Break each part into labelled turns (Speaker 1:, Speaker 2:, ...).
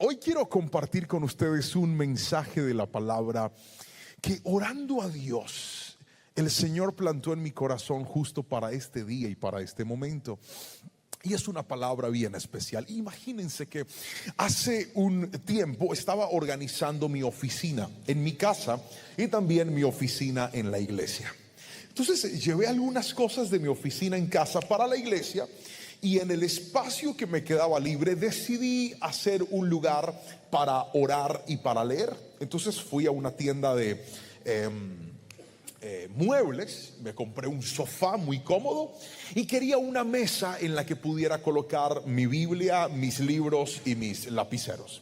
Speaker 1: Hoy quiero compartir con ustedes un mensaje de la palabra que, orando a Dios, el Señor plantó en mi corazón justo para este día y para este momento. Y es una palabra bien especial. Imagínense que hace un tiempo estaba organizando mi oficina en mi casa y también mi oficina en la iglesia. Entonces llevé algunas cosas de mi oficina en casa para la iglesia, y en el espacio que me quedaba libre decidí hacer un lugar para orar y para leer. Entonces fui a una tienda de muebles, me compré un sofá muy cómodo y quería una mesa en la que pudiera colocar mi Biblia, mis libros y mis lapiceros.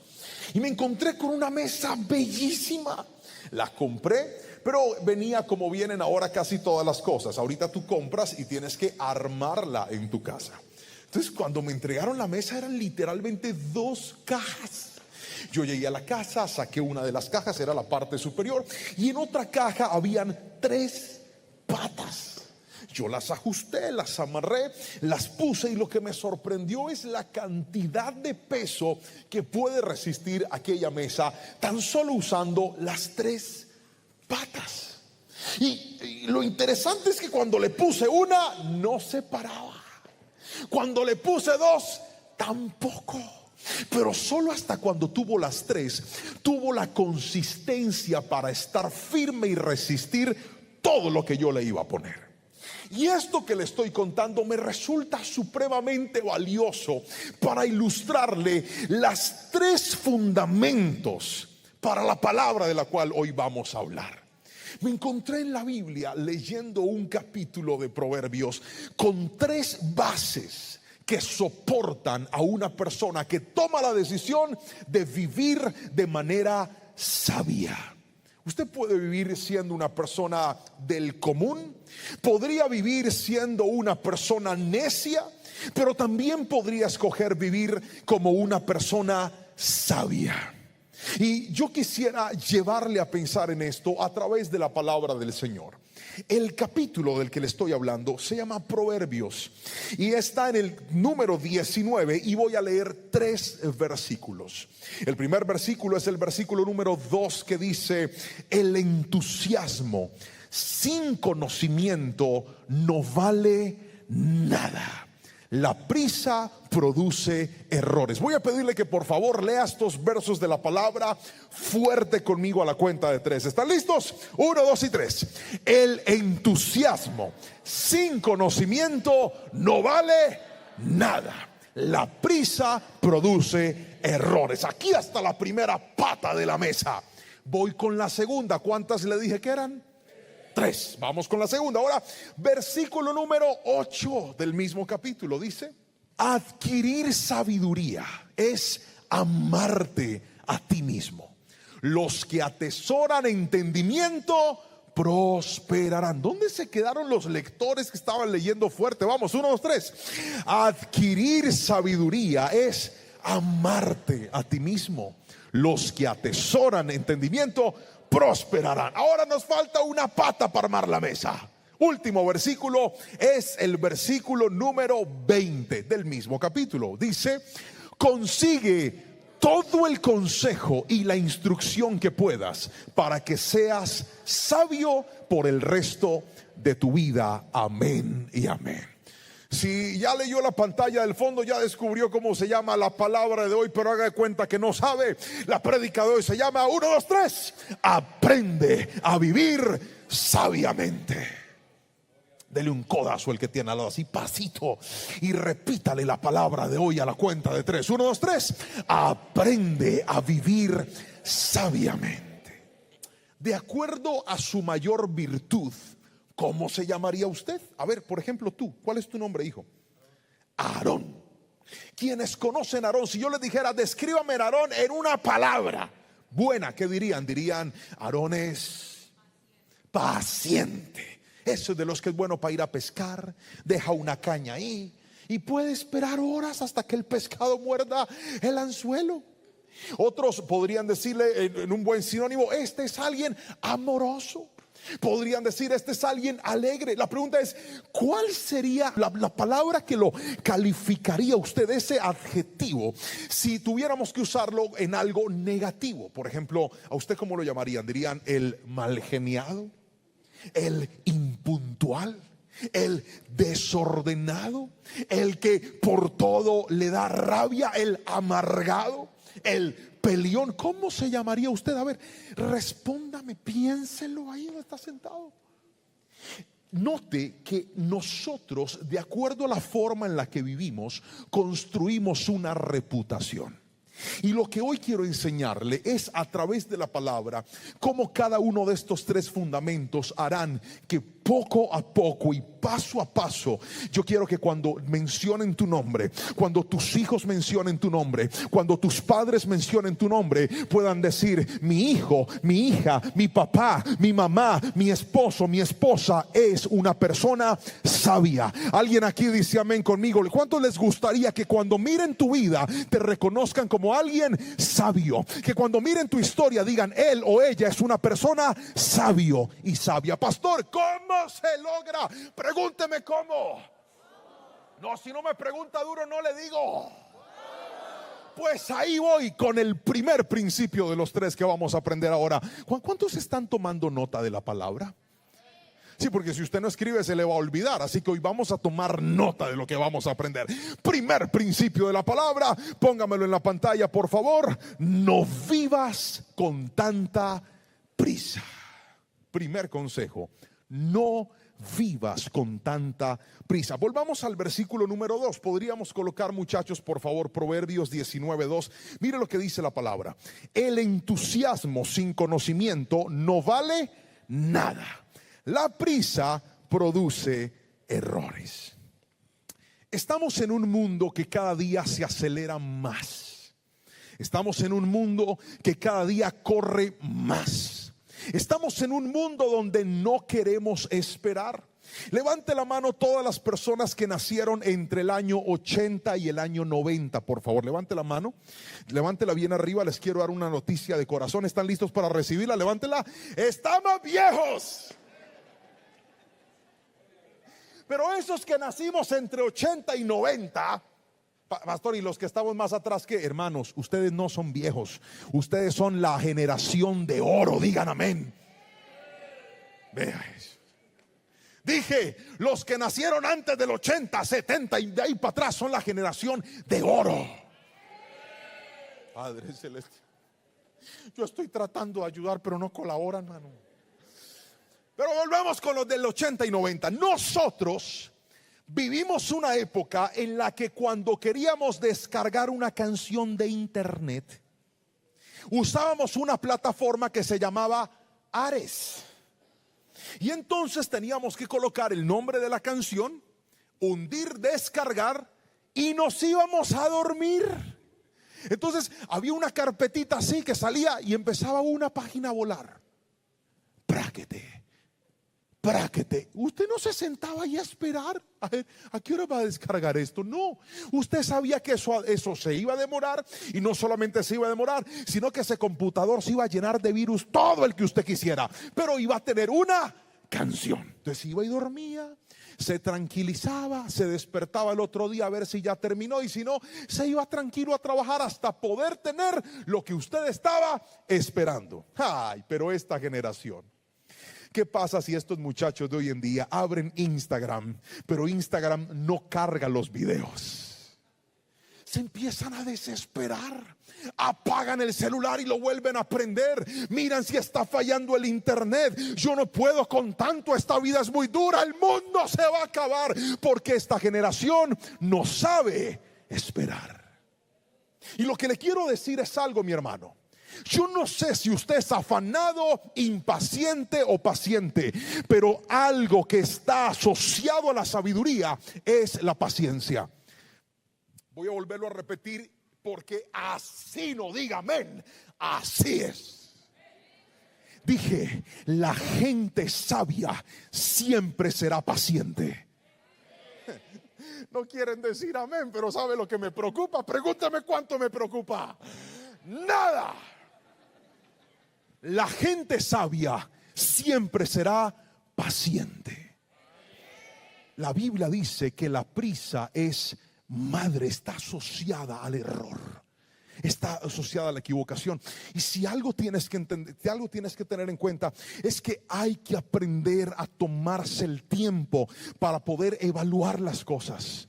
Speaker 1: Y me encontré con una mesa bellísima. La compré, pero venía como vienen ahora casi todas las cosas. Ahorita tú compras y tienes que armarla en tu casa. Entonces, cuando me entregaron la mesa, eran literalmente 2 cajas. Yo llegué a la casa, saqué una de las cajas, era la parte superior, y en otra caja habían 3 patas. Yo las ajusté, las amarré, las puse, y lo que me sorprendió es la cantidad de peso que puede resistir aquella mesa tan solo usando las 3 patas. Y lo interesante es que cuando le puse una, no se paraba. Cuando le puse 2, tampoco. Pero solo hasta cuando tuvo las 3, tuvo la consistencia para estar firme y resistir todo lo que yo le iba a poner. Y esto que le estoy contando me resulta supremamente valioso para ilustrarle las 3 fundamentos para la palabra de la cual hoy vamos a hablar. Me encontré en la Biblia leyendo un capítulo de Proverbios con 3 bases que soportan a una persona que toma la decisión de vivir de manera sabia. Usted puede vivir siendo una persona del común, podría vivir siendo una persona necia, pero también podría escoger vivir como una persona sabia. Y yo quisiera llevarle a pensar en esto a través de la palabra del Señor. El capítulo del que le estoy hablando se llama Proverbios y está en el número 19, y voy a leer 3 versículos. El primer versículo es el versículo número 2, que dice: el entusiasmo sin conocimiento no vale nada. La prisa produce errores. Voy a pedirle que por favor lea estos versos de la palabra fuerte conmigo a la cuenta de 3. ¿Están listos? 1, 2 y 3. El entusiasmo sin conocimiento no vale nada. La prisa produce errores. Aquí hasta la primera pata de la mesa. Voy con la segunda. ¿Cuántas le dije que eran? 3. Vamos con la segunda. Ahora, versículo número 8 del mismo capítulo dice: adquirir sabiduría es amarte a ti mismo. Los que atesoran entendimiento prosperarán. ¿Dónde se quedaron los lectores que estaban leyendo fuerte? Vamos, 1, 2, 3. Adquirir sabiduría es amarte a ti mismo. Los que atesoran entendimiento prosperarán. Ahora nos falta una pata para armar la mesa. Último versículo es el versículo número 20 del mismo capítulo. Dice: consigue todo el consejo y la instrucción que puedas para que seas sabio por el resto de tu vida. Amén y amén. Si ya leyó la pantalla del fondo, ya descubrió cómo se llama la palabra de hoy, pero haga de cuenta que no sabe. La prédica de hoy se llama 1, 2, 3. Aprende a vivir sabiamente. Dele un codazo al que tiene al lado, así pasito, y repítale la palabra de hoy a la cuenta de 3. 1, 2, 3. Aprende a vivir sabiamente. De acuerdo a su mayor virtud, ¿cómo se llamaría usted? A ver, por ejemplo, tú, ¿cuál es tu nombre, hijo? Aarón. Quienes conocen a Aarón, si yo les dijera, descríbame a Aarón en una palabra buena, ¿qué dirían? Dirían: Aarón es paciente. Eso es de los que es bueno para ir a pescar. Deja una caña ahí y puede esperar horas hasta que el pescado muerda el anzuelo. Otros podrían decirle en un buen sinónimo: este es alguien amoroso. Podrían decir, este es alguien alegre. La pregunta es, ¿cuál sería la palabra que lo calificaría usted, ese adjetivo, si tuviéramos que usarlo en algo negativo? Por ejemplo, ¿a usted cómo lo llamarían? ¿Dirían el malgeniado, el impuntual, el desordenado, el que por todo le da rabia, el amargado, el peleón? ¿Cómo se llamaría usted? A ver, respóndame, piénselo ahí donde está sentado. Note que nosotros, de acuerdo a la forma en la que vivimos, construimos una reputación. Y lo que hoy quiero enseñarle es, a través de la palabra, cómo cada uno de estos tres fundamentos harán que poco a poco y paso a paso, yo quiero que cuando mencionen tu nombre, cuando tus hijos mencionen tu nombre, cuando tus padres mencionen tu nombre, puedan decir: mi hijo, mi hija, mi papá, mi mamá, mi esposo, mi esposa es una persona sabia. Alguien aquí dice amén conmigo. ¿Cuánto les gustaría que cuando miren tu vida te reconozcan como alguien sabio? Que cuando miren tu historia digan: él o ella es una persona sabio y sabia. Pastor, ¿cómo se logra? Pregúnteme cómo. No, si no me pregunta duro no le digo. Pues ahí voy con el primer principio de los tres que vamos a aprender ahora. ¿Cuántos están tomando nota de la palabra? Sí, porque si usted no escribe se le va a olvidar. Así que hoy vamos a tomar nota de lo que vamos a aprender. Primer principio de la palabra, póngamelo en la pantalla por favor: no vivas con tanta prisa. Primer consejo: no vivas con tanta prisa. Volvamos al versículo número 2. Podríamos colocar, muchachos, por favor, Proverbios 19:2. Mire lo que dice la palabra: el entusiasmo sin conocimiento no vale nada. La prisa produce errores. Estamos en un mundo que cada día se acelera más. Estamos en un mundo que cada día corre más. Estamos en un mundo donde no queremos esperar. Levante la mano todas las personas que nacieron entre el año 80 y el año 90, por favor. Levante la mano, levántela bien arriba. Les quiero dar una noticia de corazón. ¿Están listos para recibirla? Levántela. Estamos viejos. Pero esos que nacimos entre 80 y 90, pastor, y los que estamos más atrás, que hermanos, ustedes no son viejos, ustedes son la generación de oro. Digan amén. Vea eso. Dije, los que nacieron antes del 80, 70 y de ahí para atrás son la generación de oro. Padre celeste, yo estoy tratando de ayudar, pero no colaboran, hermano. Pero volvemos con los del 80 y 90. Nosotros vivimos una época en la que cuando queríamos descargar una canción de internet, usábamos una plataforma que se llamaba Ares. Y entonces teníamos que colocar el nombre de la canción, hundir, descargar, y nos íbamos a dormir. Entonces había una carpetita así que salía y empezaba una página a volar. Práquete. Usted no se sentaba ahí a esperar a qué hora va a descargar esto. No, usted sabía que eso se iba a demorar. Y no solamente se iba a demorar, sino que ese computador se iba a llenar de virus, todo el que usted quisiera, pero iba a tener una canción. Entonces iba y dormía, se tranquilizaba, se despertaba el otro día a ver si ya terminó, y si no, se iba tranquilo a trabajar hasta poder tener lo que usted estaba esperando. Ay, pero esta generación, ¿qué pasa si estos muchachos de hoy en día abren Instagram, pero Instagram no carga los videos? Se empiezan a desesperar, apagan el celular y lo vuelven a prender. Miran si está fallando el internet. Yo no puedo con tanto, esta vida es muy dura, el mundo se va a acabar, porque esta generación no sabe esperar. Y lo que le quiero decir es algo, mi hermano. Yo no sé si usted es afanado, impaciente o paciente, pero algo que está asociado a la sabiduría es la paciencia. Voy a volverlo a repetir, porque así, no diga amén, así es. Dije, la gente sabia siempre será paciente. No quieren decir amén, pero ¿sabe lo que me preocupa? Pregúntame cuánto me preocupa. Nada. La gente sabia siempre será paciente. La Biblia dice que la prisa es madre, está asociada al error, está asociada a la equivocación. Y si algo tienes que entender, si algo tienes que tener en cuenta, es que hay que aprender a tomarse el tiempo para poder evaluar las cosas.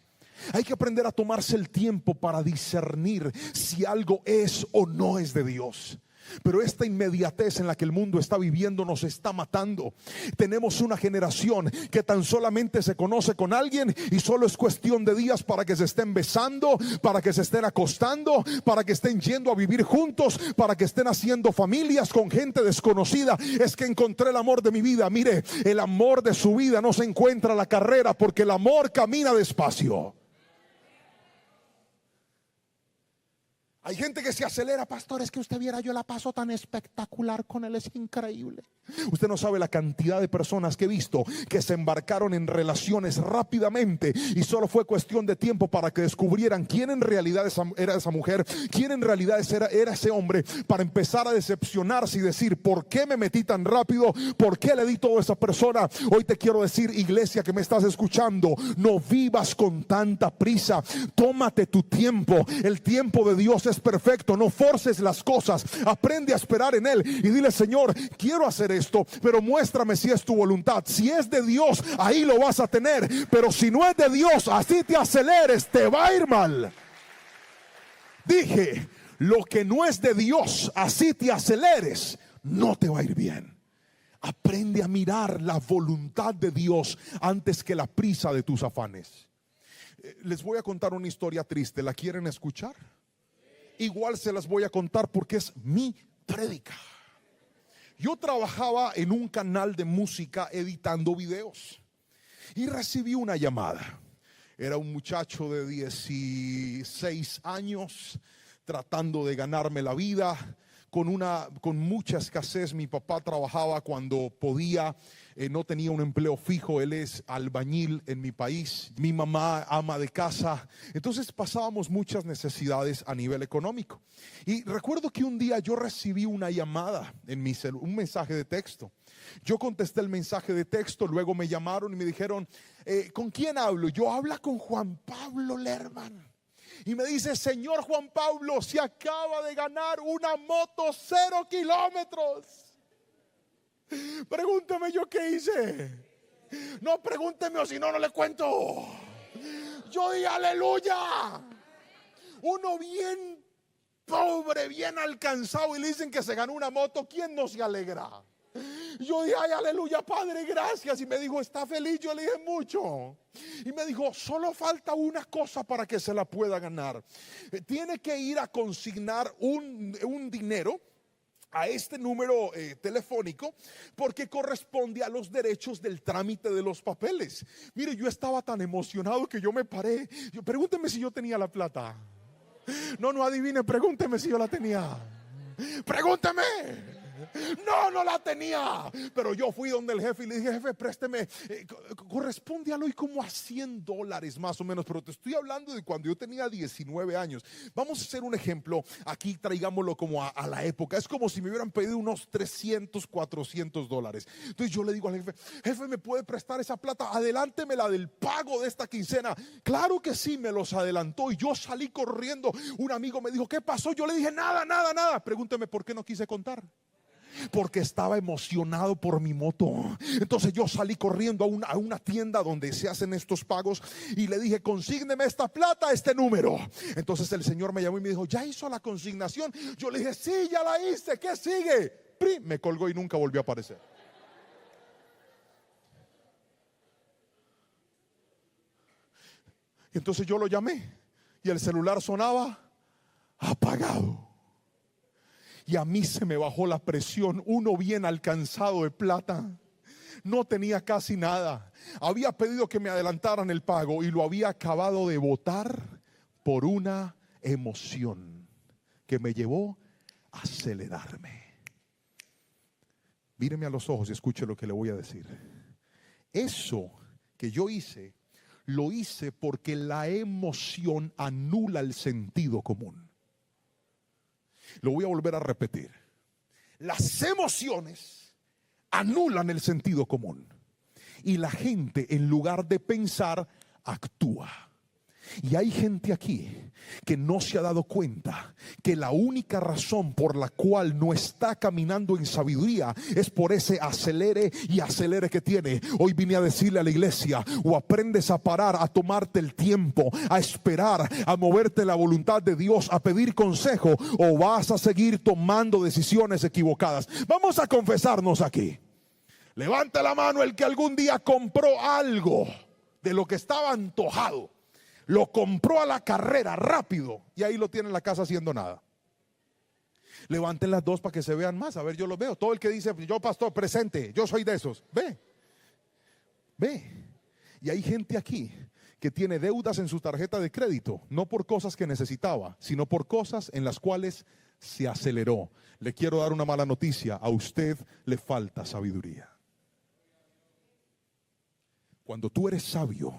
Speaker 1: Hay que aprender a tomarse el tiempo para discernir si algo es o no es de Dios. Pero esta inmediatez en la que el mundo está viviendo nos está matando. Tenemos una generación que tan solamente se conoce con alguien y solo es cuestión de días para que se estén besando, para que se estén acostando, para que estén yendo a vivir juntos, para que estén haciendo familias con gente desconocida. Es que encontré el amor de mi vida. Mire, el amor de su vida no se encuentra a la carrera, porque el amor camina despacio. Hay gente que se acelera. Pastor, es que usted viera, yo la paso tan espectacular con él, es increíble. Usted no sabe la cantidad de personas que he visto que se embarcaron en relaciones rápidamente y solo fue cuestión de tiempo para que descubrieran quién en realidad era esa mujer, quién en realidad era ese hombre, para empezar a decepcionarse y decir: ¿por qué me metí tan rápido? ¿Por qué le di todo a esa persona? Hoy te quiero decir, iglesia que me estás escuchando, no vivas con tanta prisa. Tómate tu tiempo. El tiempo de Dios es perfecto. No forces las cosas. Aprende a esperar en Él y dile: Señor, quiero hacer esto, pero muéstrame si es tu voluntad. Si es de Dios, ahí lo vas a tener. Pero si no es de Dios, así te aceleres, te va a ir mal. Dije, lo que no es de Dios, así te aceleres, no te va a ir bien. Aprende a mirar la voluntad de Dios antes que la prisa de tus afanes. Les voy a contar una historia triste. ¿La quieren escuchar? Igual se las voy a contar porque es mi prédica. Yo trabajaba en un canal de música editando videos y recibí una llamada. Era un muchacho de 16 años tratando de ganarme la vida con mucha escasez. Mi papá trabajaba cuando podía, no tenía un empleo fijo. Él es albañil en mi país, mi mamá ama de casa. Entonces pasábamos muchas necesidades a nivel económico. Y recuerdo que un día yo recibí una llamada en mi celular, un mensaje de texto. Yo contesté el mensaje de texto, luego me llamaron y me dijeron: ¿con quién hablo? Yo: habla con Juan Pablo Lerman. Y me dice: señor Juan Pablo, se acaba de ganar una moto 0 kilómetros. Pregúntame yo qué hice. No, pregúnteme, o si no, no le cuento. Yo dije: aleluya. Uno bien pobre, bien alcanzado, y le dicen que se ganó una moto. ¿Quién no se alegra? Yo dije: ay, aleluya, Padre, gracias. Y me dijo: ¿está feliz? Yo le dije: mucho. Y me dijo: solo falta una cosa para que se la pueda ganar. Tiene que ir a consignar un dinero a este número telefónico, porque corresponde a los derechos del trámite de los papeles. Mire, yo estaba tan emocionado que yo me paré. Pregúnteme si yo tenía la plata. No adivine, pregúnteme si yo la tenía. Pregúnteme. No la tenía. Pero yo fui donde el jefe y le dije: jefe, présteme, corresponde a hoy como a $100 más o menos. Pero te estoy hablando de cuando yo tenía 19 años. Vamos a hacer un ejemplo aquí, traigámoslo como a la época. Es como si me hubieran pedido unos $300, $400. Entonces yo le digo al jefe: jefe, ¿me puede prestar esa plata? Adelántemela del pago de esta quincena. Claro que sí, me los adelantó y yo salí corriendo. Un amigo me dijo: ¿qué pasó? Yo le dije: nada. Pregúnteme por qué no quise contar. Porque estaba emocionado por mi moto. Entonces yo salí corriendo a una tienda donde se hacen estos pagos y le dije: consígneme esta plata a este número. Entonces el señor me llamó y me dijo: ¿ya hizo la consignación? Yo le dije: sí, ya la hice. ¿Qué sigue? Me colgó y nunca volvió a aparecer. Entonces yo lo llamé y el celular sonaba apagado. Y a mí se me bajó la presión. Uno bien alcanzado de plata, no tenía casi nada. Había pedido que me adelantaran el pago y lo había acabado de botar por una emoción que me llevó a acelerarme. Míreme a los ojos y escuche lo que le voy a decir. Eso que yo hice, lo hice porque la emoción anula el sentido común. Lo voy a volver a repetir. Las emociones anulan el sentido común. Y la gente, en lugar de pensar, actúa. Y hay gente aquí que no se ha dado cuenta que la única razón por la cual no está caminando en sabiduría es por ese acelere y acelere que tiene. Hoy vine a decirle a la iglesia: o aprendes a parar, a tomarte el tiempo, a esperar, a moverte la voluntad de Dios, a pedir consejo, o vas a seguir tomando decisiones equivocadas. Vamos a confesarnos aquí. Levante la mano el que algún día compró algo de lo que estaba antojado. Lo compró a la carrera, rápido, y ahí lo tiene en la casa haciendo nada. Levanten las dos para que se vean más. A ver, yo los veo. Todo el que dice: yo, pastor, presente, yo soy de esos. Ve. Y hay gente aquí que tiene deudas en su tarjeta de crédito, no por cosas que necesitaba, sino por cosas en las cuales se aceleró. Le quiero dar una mala noticia: a usted le falta sabiduría. Cuando tú eres sabio,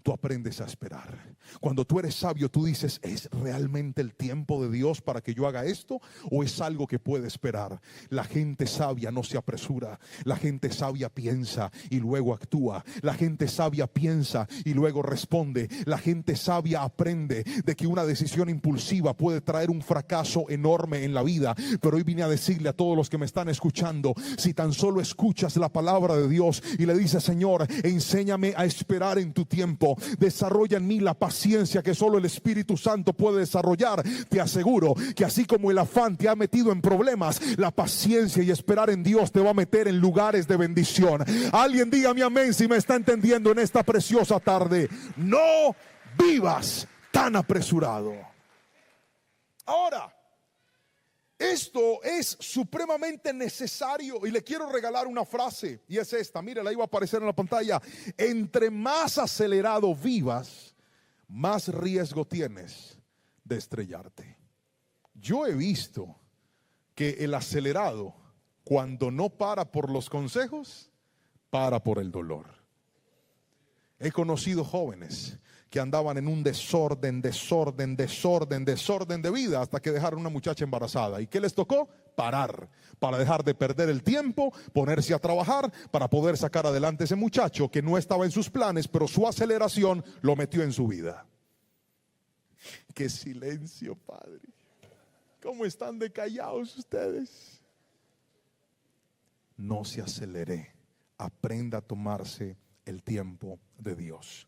Speaker 1: tú aprendes a esperar. Cuando tú eres sabio, tú dices: ¿es realmente el tiempo de Dios para que yo haga esto? ¿O es algo que puede esperar? La gente sabia no se apresura. La gente sabia piensa y luego actúa. La gente sabia piensa y luego responde. La gente sabia aprende de que una decisión impulsiva puede traer un fracaso enorme en la vida. Pero hoy vine a decirle a todos los que me están escuchando: si tan solo escuchas la palabra de Dios y le dices: Señor, enséñame a esperar en tu tiempo, desarrolla en mí la paciencia que solo el Espíritu Santo puede desarrollar, te aseguro que así como el afán te ha metido en problemas, la paciencia y esperar en Dios te va a meter en lugares de bendición. Alguien dígame amén si me está entendiendo en esta preciosa tarde. No vivas tan apresurado. Ahora, esto es supremamente necesario, y le quiero regalar una frase, y es esta. Mire, la iba a aparecer en la pantalla. Entre más acelerado vivas, más riesgo tienes de estrellarte. Yo he visto que el acelerado, cuando no para por los consejos, para por el dolor. He conocido jóvenes que andaban en un desorden de vida, hasta que dejaron una muchacha embarazada. ¿Y qué les tocó? Parar, para dejar de perder el tiempo, ponerse a trabajar para poder sacar adelante ese muchacho que no estaba en sus planes, pero su aceleración lo metió en su vida. Qué silencio, Padre. ¿Cómo están de callados ustedes? No se acelere, aprenda a tomarse el tiempo de Dios.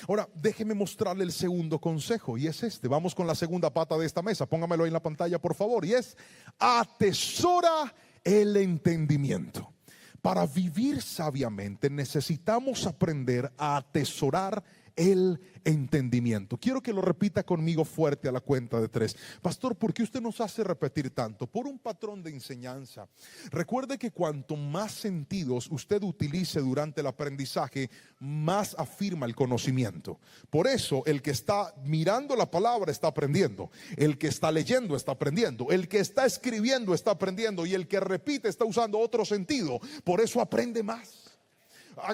Speaker 1: Ahora, déjeme mostrarle el segundo consejo, y es este. Vamos con la segunda pata de esta mesa. Póngamelo ahí en la pantalla, por favor. Y es: atesora el entendimiento. Para vivir sabiamente necesitamos aprender a atesorar el entendimiento. Quiero que lo repita conmigo fuerte a la cuenta de 3. Pastor, ¿por qué usted nos hace repetir tanto? Por un patrón de enseñanza. Recuerde que cuanto más sentidos usted utilice durante el aprendizaje, más afirma el conocimiento. Por eso el que está mirando la palabra está aprendiendo, el que está leyendo está aprendiendo, el que está escribiendo está aprendiendo, y el que repite está usando otro sentido. Por eso aprende más.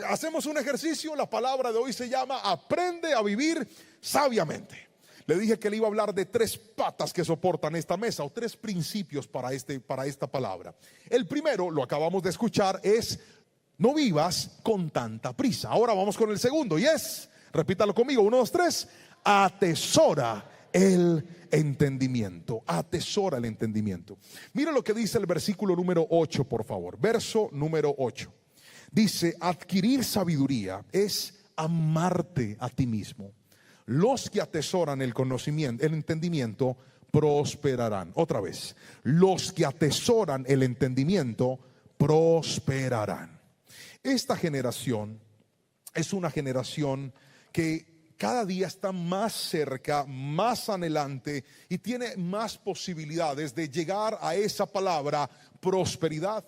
Speaker 1: Hacemos un ejercicio. La palabra de hoy se llama: aprende a vivir sabiamente. Le dije que le iba a hablar de 3 patas que soportan esta mesa, o 3 principios para esta palabra. El primero, lo acabamos de escuchar, es: no vivas con tanta prisa. Ahora vamos con el segundo, y es, repítalo conmigo, 1, 2, 3, atesora el entendimiento. Atesora el entendimiento. Mira lo que dice el versículo número 8, por favor. Verso número 8. Dice: adquirir sabiduría es amarte a ti mismo. Los que atesoran el conocimiento, el entendimiento, prosperarán. Otra vez, los que atesoran el entendimiento, prosperarán. Esta generación es una generación que cada día está más cerca, más anhelante, y tiene más posibilidades de llegar a esa palabra prosperidad.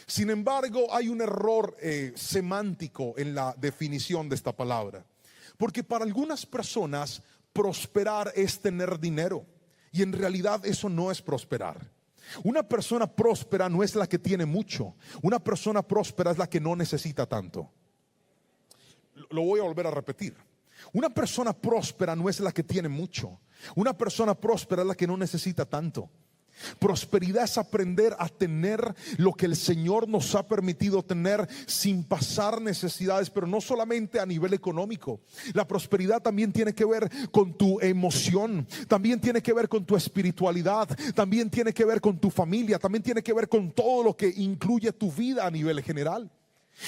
Speaker 1: Sin embargo, hay un error semántico en la definición de esta palabra, porque para algunas personas prosperar es tener dinero, y en realidad eso no es prosperar. Una persona próspera no es la que tiene mucho. Una persona próspera es la que no necesita tanto. Lo voy a volver a repetir. Una persona próspera no es la que tiene mucho. Una persona próspera es la que no necesita tanto. Prosperidad es aprender a tener lo que el Señor nos ha permitido tener sin pasar necesidades, pero no solamente a nivel económico. La prosperidad también tiene que ver con tu emoción, también tiene que ver con tu espiritualidad, también tiene que ver con tu familia, también tiene que ver con todo lo que incluye tu vida a nivel general.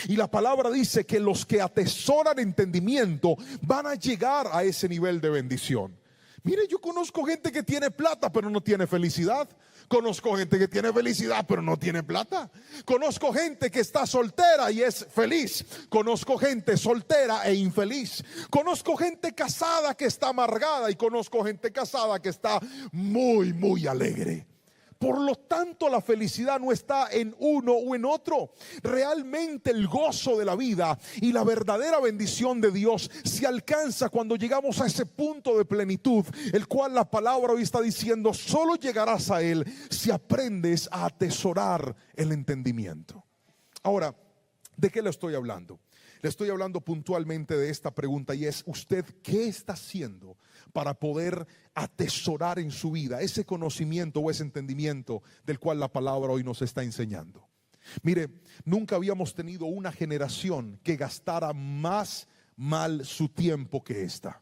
Speaker 1: Y la palabra dice que los que atesoran entendimiento van a llegar a ese nivel de bendición. Mire, yo conozco gente que tiene plata pero no tiene felicidad. Conozco gente que tiene felicidad pero no tiene plata. Conozco gente que está soltera y es feliz. Conozco gente soltera e infeliz. Conozco gente casada que está amargada y conozco gente casada que está muy alegre. Por lo tanto, la felicidad no está en uno o en otro. Realmente el gozo de la vida y la verdadera bendición de Dios se alcanza cuando llegamos a ese punto de plenitud, el cual la palabra hoy está diciendo, solo llegarás a él si aprendes a atesorar el entendimiento. Ahora, ¿de qué le estoy hablando? Le estoy hablando puntualmente de esta pregunta, y es: ¿usted qué está haciendo para poder atesorar en su vida ese conocimiento o ese entendimiento del cual la palabra hoy nos está enseñando? Mire, nunca habíamos tenido una generación que gastara más mal su tiempo que esta.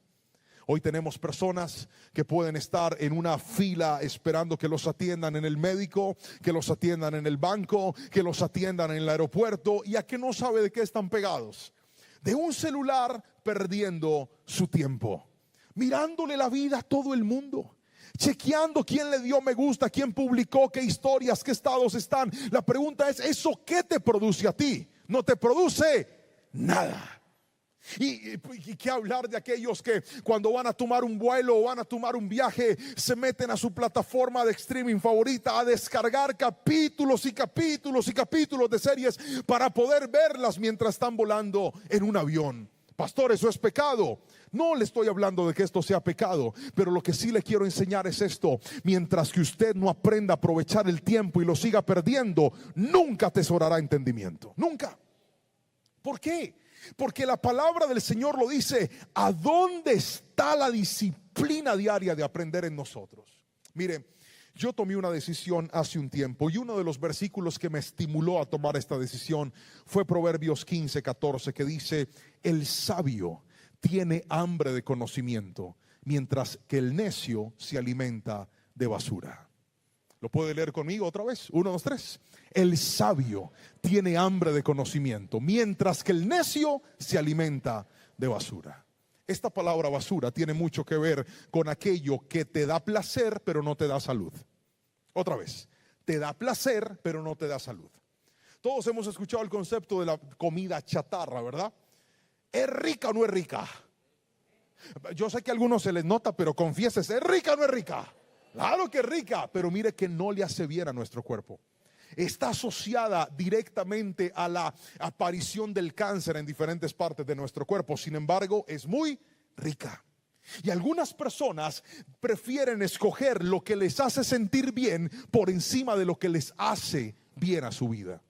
Speaker 1: Hoy tenemos personas que pueden estar en una fila esperando que los atiendan en el médico, que los atiendan en el banco, que los atiendan en el aeropuerto, y a que no sabe de qué están pegados. De un celular, perdiendo su tiempo, mirándole la vida a todo el mundo, chequeando quién le dio me gusta, quién publicó, qué historias, qué estados están. La pregunta es: ¿eso qué te produce a ti? No te produce nada. Y qué hablar de aquellos que cuando van a tomar un vuelo o van a tomar un viaje se meten a su plataforma de streaming favorita a descargar capítulos y capítulos y capítulos de series para poder verlas mientras están volando en un avión. Pastor, ¿eso es pecado? No le estoy hablando de que esto sea pecado, pero lo que sí le quiero enseñar es esto: mientras que usted no aprenda a aprovechar el tiempo y lo siga perdiendo, nunca atesorará entendimiento, nunca. ¿Por qué? Porque la palabra del Señor lo dice. ¿A dónde está la disciplina diaria de aprender en nosotros? Mire, yo tomé una decisión hace un tiempo, y uno de los versículos que me estimuló a tomar esta decisión fue Proverbios 15:14, que dice: el sabio tiene hambre de conocimiento, mientras que el necio se alimenta de basura. ¿Lo puede leer conmigo otra vez? 1, 2, 3. El sabio tiene hambre de conocimiento, mientras que el necio se alimenta de basura. Esta palabra basura tiene mucho que ver con aquello que te da placer pero no te da salud. Otra vez, te da placer pero no te da salud. Todos hemos escuchado el concepto de la comida chatarra, ¿verdad? ¿Es rica o no es rica? Yo sé que a algunos se les nota, pero confiésese, ¿es rica o no es rica? Claro que es rica, pero mire que no le hace bien a nuestro cuerpo. Está asociada directamente a la aparición del cáncer en diferentes partes de nuestro cuerpo. Sin embargo, es muy rica. Y algunas personas prefieren escoger lo que les hace sentir bien por encima de lo que les hace bien a su vida.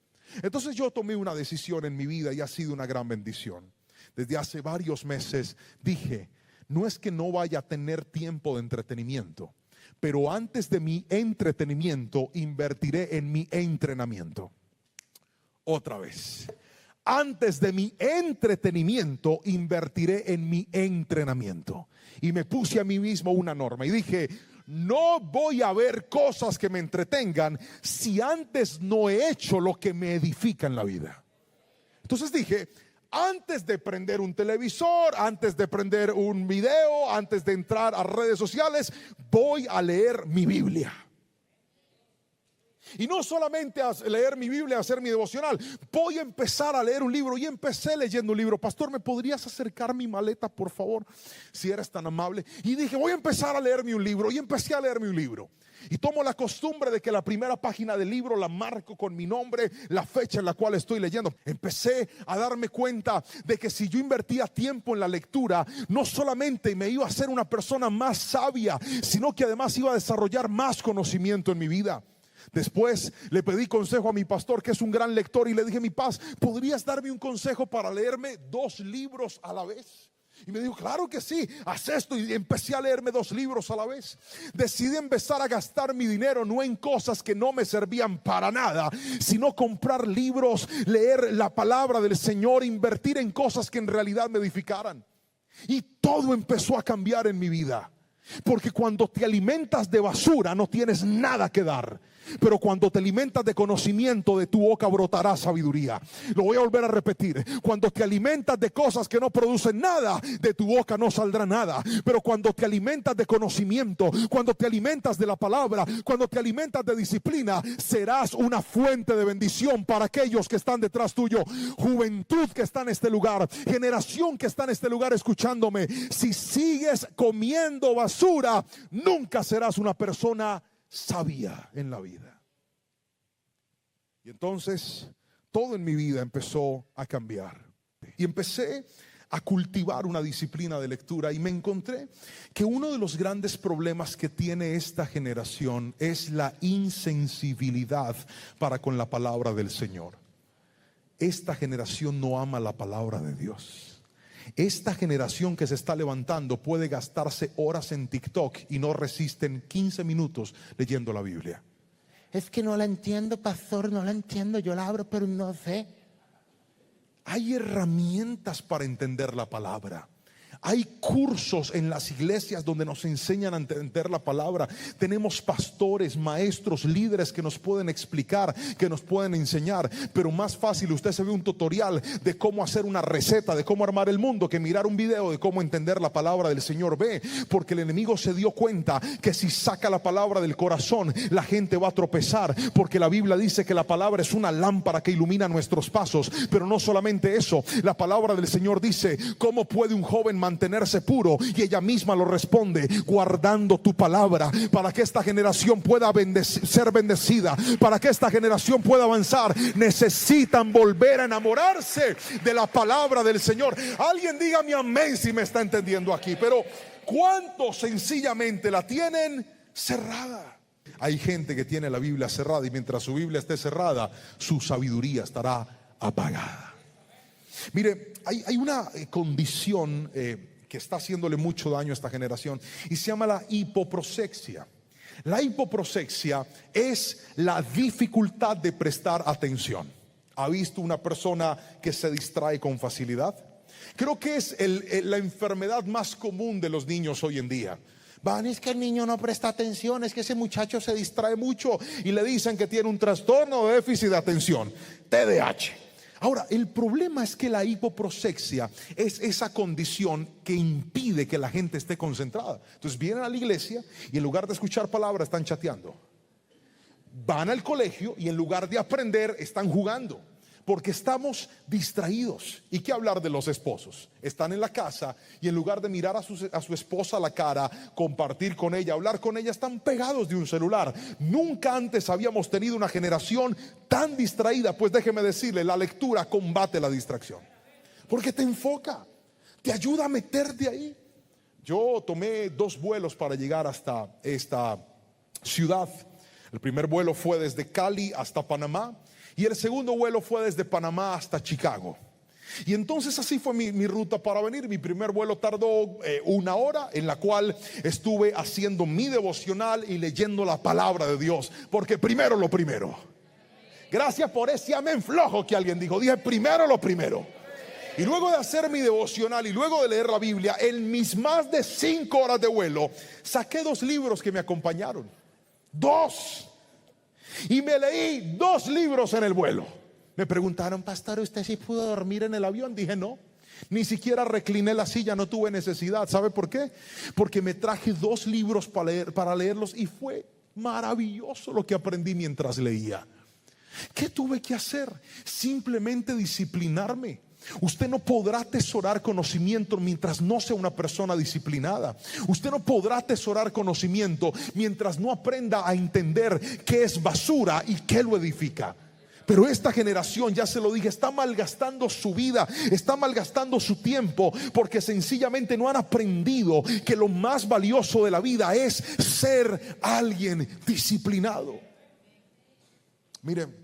Speaker 1: Entonces yo tomé una decisión en mi vida y ha sido una gran bendición. Desde hace varios meses dije: no es que no vaya a tener tiempo de entretenimiento, pero antes de mi entretenimiento invertiré en mi entrenamiento. Otra vez, antes de mi entretenimiento invertiré en mi entrenamiento. Y me puse a mí mismo una norma y dije: no voy a ver cosas que me entretengan si antes no he hecho lo que me edifica en la vida. Entonces dije: antes de prender un televisor, antes de prender un video, antes de entrar a redes sociales, voy a leer mi Biblia. Y no solamente a leer mi Biblia, a hacer mi devocional, voy a empezar a leer un libro. Y empecé leyendo un libro. Pastor, ¿me podrías acercar mi maleta, por favor? Si eres tan amable. Y dije: voy a empezar a leerme un libro. Y empecé a leerme un libro. Y tomo la costumbre de que la primera página del libro la marco con mi nombre, la fecha en la cual estoy leyendo. Empecé a darme cuenta de que si yo invertía tiempo en la lectura, no solamente me iba a hacer una persona más sabia, sino que además iba a desarrollar más conocimiento en mi vida. Después le pedí consejo a mi pastor, que es un gran lector, y le dije: mi paz, ¿podrías darme un consejo para leerme 2 libros a la vez? Y me dijo, claro que sí, haz esto. Y empecé a leerme 2 libros a la vez. Decidí empezar a gastar mi dinero no en cosas que no me servían para nada, sino comprar libros, leer la palabra del Señor, invertir en cosas que en realidad me edificaran. Y todo empezó a cambiar en mi vida. Porque cuando te alimentas de basura no tienes nada que dar, pero cuando te alimentas de conocimiento, de tu boca brotará sabiduría. Lo voy a volver a repetir: cuando te alimentas de cosas que no producen nada, de tu boca no saldrá nada. Pero cuando te alimentas de conocimiento, cuando te alimentas de la palabra, cuando te alimentas de disciplina, serás una fuente de bendición para aquellos que están detrás tuyo. Juventud que está en este lugar, generación que está en este lugar escuchándome, si sigues comiendo basura, nunca serás una persona sabia en la vida. Y entonces todo en mi vida empezó a cambiar. Y empecé a cultivar una disciplina de lectura. Y me encontré que uno de los grandes problemas que tiene esta generación es la insensibilidad para con la palabra del Señor. Esta generación no ama la palabra de Dios. Esta generación que se está levantando puede gastarse horas en TikTok y no resisten 15 minutos leyendo la Biblia.
Speaker 2: Es que no la entiendo, pastor, no la entiendo. Yo la abro, pero no sé.
Speaker 1: Hay herramientas para entender la palabra. Hay cursos en las iglesias donde nos enseñan a entender la palabra. Tenemos pastores, maestros, líderes que nos pueden explicar, que nos pueden enseñar. Pero más fácil, usted se ve un tutorial de cómo hacer una receta, de cómo armar el mundo, que mirar un video de cómo entender la palabra del Señor. Ve, porque el enemigo se dio cuenta que si saca la palabra del corazón, la gente va a tropezar. Porque la Biblia dice que la palabra es una lámpara que ilumina nuestros pasos. Pero no solamente eso, la palabra del Señor dice: ¿cómo puede un joven mantenerse puro? Y ella misma lo responde: guardando tu palabra. Para que esta generación pueda ser bendecida, para que esta generación pueda avanzar, necesitan volver a enamorarse de la palabra del Señor. Alguien dígame amén si me está entendiendo aquí. Pero ¿cuántos sencillamente la tienen cerrada? Hay gente que tiene la Biblia cerrada, y mientras su Biblia esté cerrada, su sabiduría estará apagada. Mire, hay una condición que está haciéndole mucho daño a esta generación, y se llama la hipoprosexia. La hipoprosexia es la dificultad de prestar atención. ¿Ha visto una persona que se distrae con facilidad? Creo que es la enfermedad más común de los niños hoy en día.
Speaker 2: Van, es que el niño no presta atención, es que ese muchacho se distrae
Speaker 1: mucho, y le dicen que tiene un trastorno de déficit de atención, TDAH. Ahora, el problema es que la hipoprosexia es esa condición que impide que la gente esté concentrada. Entonces vienen a la iglesia y en lugar de escuchar palabra están chateando. Van al colegio y en lugar de aprender están jugando. Porque estamos distraídos. ¿Y qué hablar de los esposos? Están en la casa y en lugar de mirar a su esposa a la cara, compartir con ella, hablar con ella, están pegados de un celular. Nunca antes habíamos tenido una generación tan distraída. Pues déjeme decirle, la lectura combate la distracción, porque te enfoca, te ayuda a meterte ahí. Yo tomé 2 vuelos para llegar hasta esta ciudad. El primer vuelo fue desde Cali hasta Panamá, y el segundo vuelo fue desde Panamá hasta Chicago. Y entonces así fue mi ruta para venir. Mi primer vuelo tardó 1 hora, en la cual estuve haciendo mi devocional y leyendo la palabra de Dios. Porque primero lo primero. Gracias por ese amén flojo que alguien dijo. Dije primero lo primero. Y luego de hacer mi devocional y luego de leer la Biblia, en mis más de 5 horas de vuelo, saqué 2 libros que me acompañaron. 2. Y me leí 2 libros en el vuelo. Me preguntaron, pastor, ¿usted sí pudo dormir en el avión? Dije no, ni siquiera recliné la silla, no tuve necesidad. ¿Sabe por qué? Porque me traje 2 libros para leerlos, y fue maravilloso lo que aprendí mientras leía. ¿Qué tuve que hacer? Simplemente disciplinarme. Usted no podrá atesorar conocimiento mientras no sea una persona disciplinada. Usted no podrá atesorar conocimiento mientras no aprenda a entender qué es basura y qué lo edifica. Pero esta generación, ya se lo dije, está malgastando su vida, está malgastando su tiempo, porque sencillamente no han aprendido que lo más valioso de la vida es ser alguien disciplinado. Miren,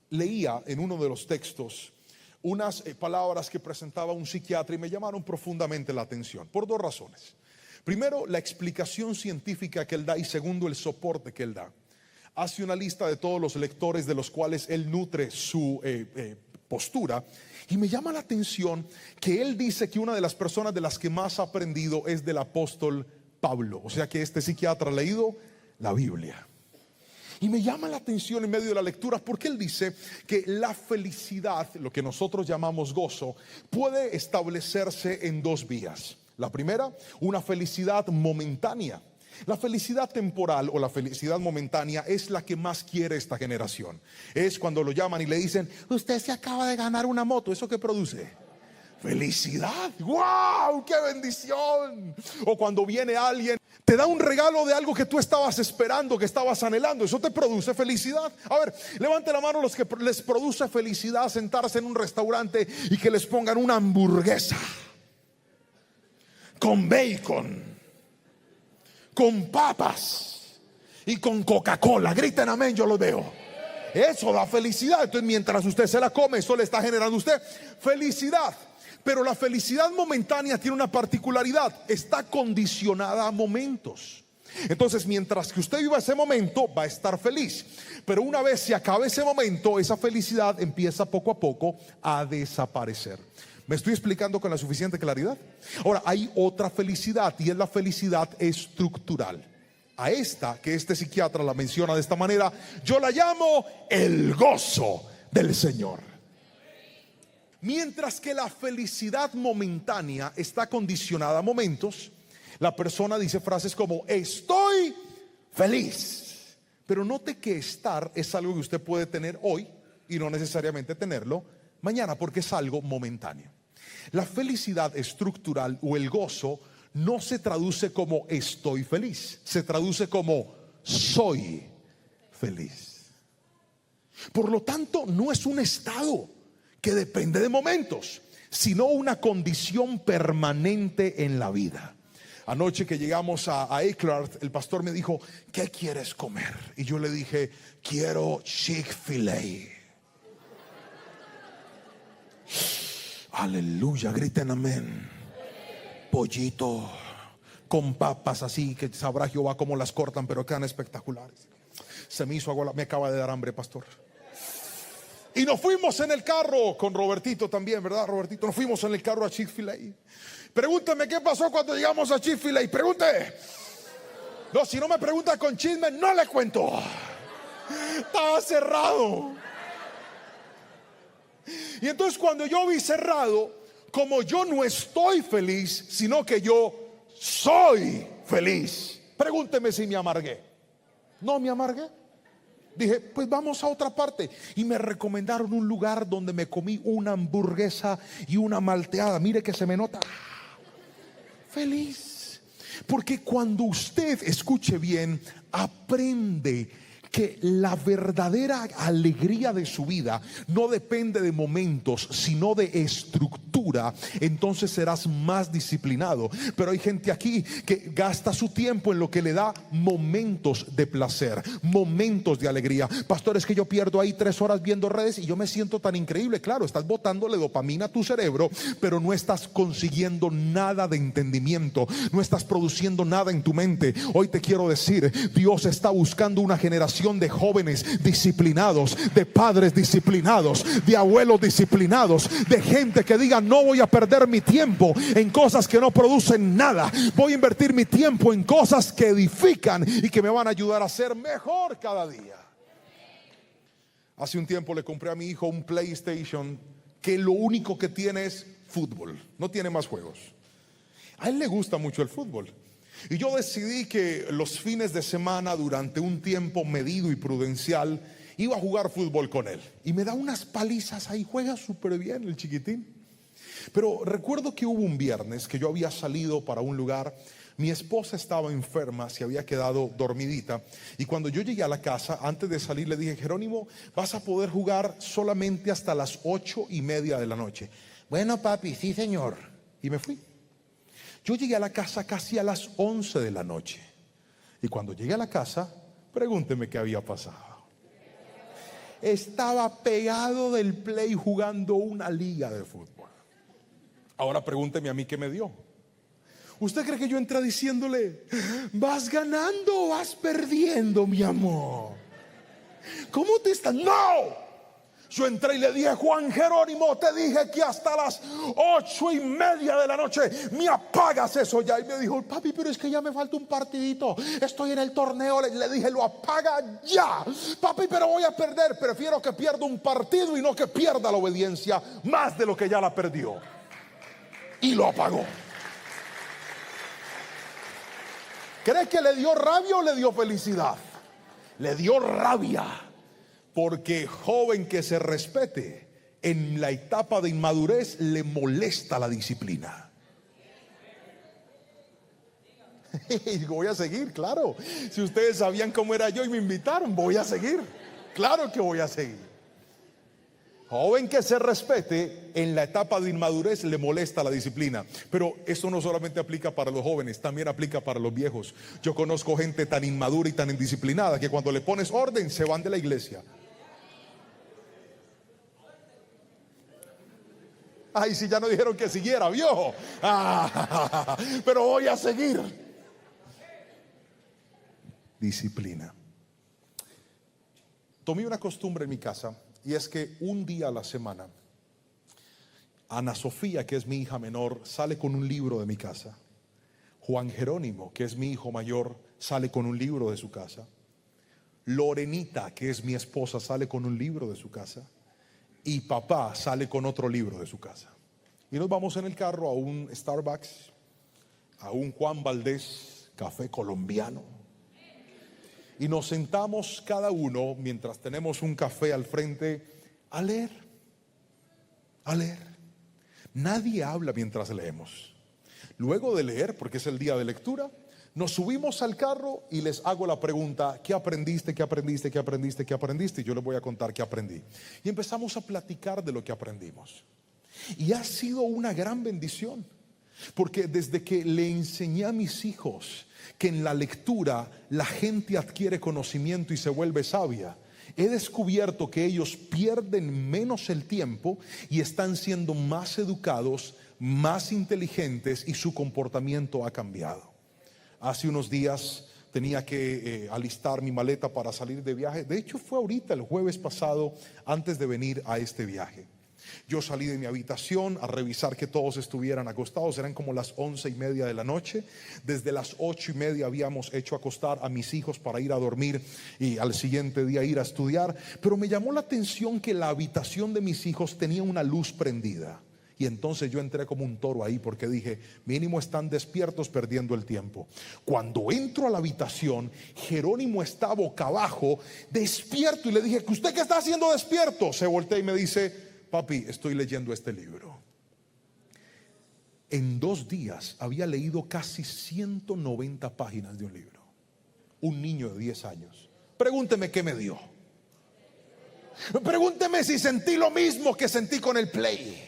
Speaker 1: leía en uno de los textos unas palabras que presentaba un psiquiatra y me llamaron profundamente la atención por dos razones. Primero, la explicación científica que él da, y segundo, el soporte que él da. Hace una lista de todos los lectores de los cuales él nutre su postura, y me llama la atención que él dice que una de las personas de las que más ha aprendido es del apóstol Pablo. O sea que este psiquiatra ha leído la Biblia. Y me llama la atención en medio de la lectura porque él dice que la felicidad, lo que nosotros llamamos gozo, puede establecerse en dos vías. La primera, una felicidad momentánea. La felicidad temporal o la felicidad momentánea es la que más quiere esta generación. Es cuando lo llaman y le dicen: usted se acaba de ganar una moto. ¿Eso qué produce? Felicidad. ¡Wow! ¡Qué bendición! O cuando viene alguien, te da un regalo de algo que tú estabas esperando, que estabas anhelando. Eso te produce felicidad. A ver, levante la mano los que les produce felicidad sentarse en un restaurante y que les pongan una hamburguesa con bacon, con papas y con Coca-Cola. Griten amén, yo los veo. Eso da felicidad. Entonces mientras usted se la come, eso le está generando a usted felicidad. Pero la felicidad momentánea tiene una particularidad: está condicionada a momentos. Entonces mientras que usted viva ese momento, va a estar feliz. Pero una vez se acabe ese momento, esa felicidad empieza poco a poco a desaparecer. ¿Me estoy explicando con la suficiente claridad? Ahora, hay otra felicidad, y es la felicidad estructural. A esta, que este psiquiatra la menciona de esta manera, yo la llamo el gozo del Señor. Mientras que la felicidad momentánea está condicionada a momentos, la persona dice frases como: estoy feliz. Pero note que estar es algo que usted puede tener hoy y no necesariamente tenerlo mañana, porque es algo momentáneo. La felicidad estructural o el gozo no se traduce como estoy feliz, se traduce como soy feliz. Por lo tanto, no es un estado que depende de momentos, sino una condición permanente en la vida. Anoche que llegamos a Eckhart, el pastor me dijo: ¿qué quieres comer? Y yo le dije: quiero Chick-fil-A. Aleluya, griten amén. Pollito con papas así, que sabrá Jehová cómo las cortan, pero quedan espectaculares. Se me hizo agua, me acaba de dar hambre, pastor. Y nos fuimos en el carro con Robertito también, ¿verdad, Robertito? Nos fuimos en el carro a Chick-fil-A. Pregúnteme qué pasó cuando llegamos a Chick-fil-A. Pregunte. No, si no me pregunta con chisme, no le cuento. Estaba cerrado. Y entonces cuando yo vi cerrado, como yo no estoy feliz, sino que yo soy feliz, pregúnteme si me amargué. No me amargué. Dije: pues vamos a otra parte. Y me recomendaron un lugar donde me comí una hamburguesa y una malteada. Mire que se me nota feliz. Porque cuando usted, escuche bien, aprende que la verdadera alegría de su vida no depende de momentos, sino de estructura, entonces serás más disciplinado. Pero hay gente aquí que gasta su tiempo en lo que le da momentos de placer, momentos de alegría. Pastor, es que yo pierdo ahí 3 horas viendo redes y yo me siento tan increíble. Claro, estás botándole dopamina a tu cerebro, pero no estás consiguiendo nada de entendimiento, no estás produciendo nada en tu mente. Hoy te quiero decir, Dios está buscando una generación de jóvenes disciplinados, de padres disciplinados, de abuelos disciplinados, de gente que diga: no voy a perder mi tiempo en cosas que no producen nada, voy a invertir mi tiempo en cosas que edifican y que me van a ayudar a ser mejor cada día. Hace un tiempo le compré a mi hijo un PlayStation que lo único que tiene es fútbol, no tiene más juegos. A él le gusta mucho el fútbol. Y yo decidí que los fines de semana, durante un tiempo medido y prudencial, iba a jugar fútbol con él. Y me da unas palizas ahí, juega súper bien el chiquitín. Pero recuerdo que hubo un viernes que yo había salido para un lugar. Mi esposa estaba enferma, se había quedado dormidita. Y cuando yo llegué a la casa, antes de salir le dije: Jerónimo, vas a poder jugar solamente hasta las 8:30 de la noche. Bueno, papi, sí señor. Y me fui. Yo llegué a la casa casi a las 11 de la noche. Y cuando llegué a la casa, pregúnteme qué había pasado. estaba pegado del play jugando una liga de fútbol. Ahora pregúnteme a mí qué me dio. ¿Usted cree que yo entré diciéndole, vas ganando o vas perdiendo, mi amor? ¿Cómo te estás? ¡No! Yo entré y le dije, Juan Jerónimo, te dije que hasta las 8:30 de la noche me apagas eso ya. Y me dijo, papi, pero es que ya me falta un partidito, estoy en el torneo. Le dije, lo apaga ya. Papi, pero voy a perder. Prefiero que pierda un partido y no que pierda la obediencia más de lo que ya la perdió. Y lo apagó. ¿Cree que le dio rabia o le dio felicidad? Le dio rabia. Porque joven que se respete, en la etapa de inmadurez le molesta la disciplina. Y voy a seguir, claro. Si ustedes sabían cómo era yo y me invitaron, voy a seguir. Claro que voy a seguir. Joven que se respete, en la etapa de inmadurez le molesta la disciplina. Pero esto no solamente aplica para los jóvenes, también aplica para los viejos. Yo conozco gente tan inmadura y tan indisciplinada que cuando le pones orden se van de la iglesia. Ay, si ya no dijeron que siguiera, viejo. Pero voy a seguir. Disciplina. Tomé una costumbre en mi casa, y es que un día a la semana Ana Sofía, que es mi hija menor, sale con un libro de mi casa. Juan Jerónimo, que es mi hijo mayor, sale con un libro de su casa. Lorenita, que es mi esposa, sale con un libro de su casa. Y papá sale con otro libro de su casa. Y nos vamos en el carro a un Starbucks, a un Juan Valdés, café colombiano. Y nos sentamos cada uno, mientras tenemos un café al frente, a leer. A leer. Nadie habla mientras leemos. Luego de leer, porque es el día de lectura, nos subimos al carro y les hago la pregunta, ¿qué aprendiste? ¿Qué aprendiste? ¿Qué aprendiste? ¿Qué aprendiste? Y yo les voy a contar qué aprendí. Y empezamos a platicar de lo que aprendimos. Y ha sido una gran bendición, porque desde que le enseñé a mis hijos que en la lectura la gente adquiere conocimiento y se vuelve sabia, he descubierto que ellos pierden menos el tiempo y están siendo más educados, más inteligentes, y su comportamiento ha cambiado. Hace unos días tenía que alistar mi maleta para salir de viaje. De hecho fue ahorita, el jueves pasado, antes de venir a este viaje. Yo salí de mi habitación a revisar que todos estuvieran acostados. Eran como las 11:30 de la noche. Desde las 8:30 habíamos hecho acostar a mis hijos para ir a dormir y al siguiente día ir a estudiar. Pero me llamó la atención que la habitación de mis hijos tenía una luz prendida. Y entonces yo entré como un toro ahí, porque dije, mínimo están despiertos perdiendo el tiempo. Cuando entro a la habitación, Jerónimo está boca abajo, despierto, y le dije, ¿usted qué está haciendo despierto? Se voltea y me dice, papi, estoy leyendo este libro. En 2 días había leído casi 190 páginas de un libro. Un niño de 10 años. Pregúnteme qué me dio. Pregúnteme si sentí lo mismo que sentí con el play.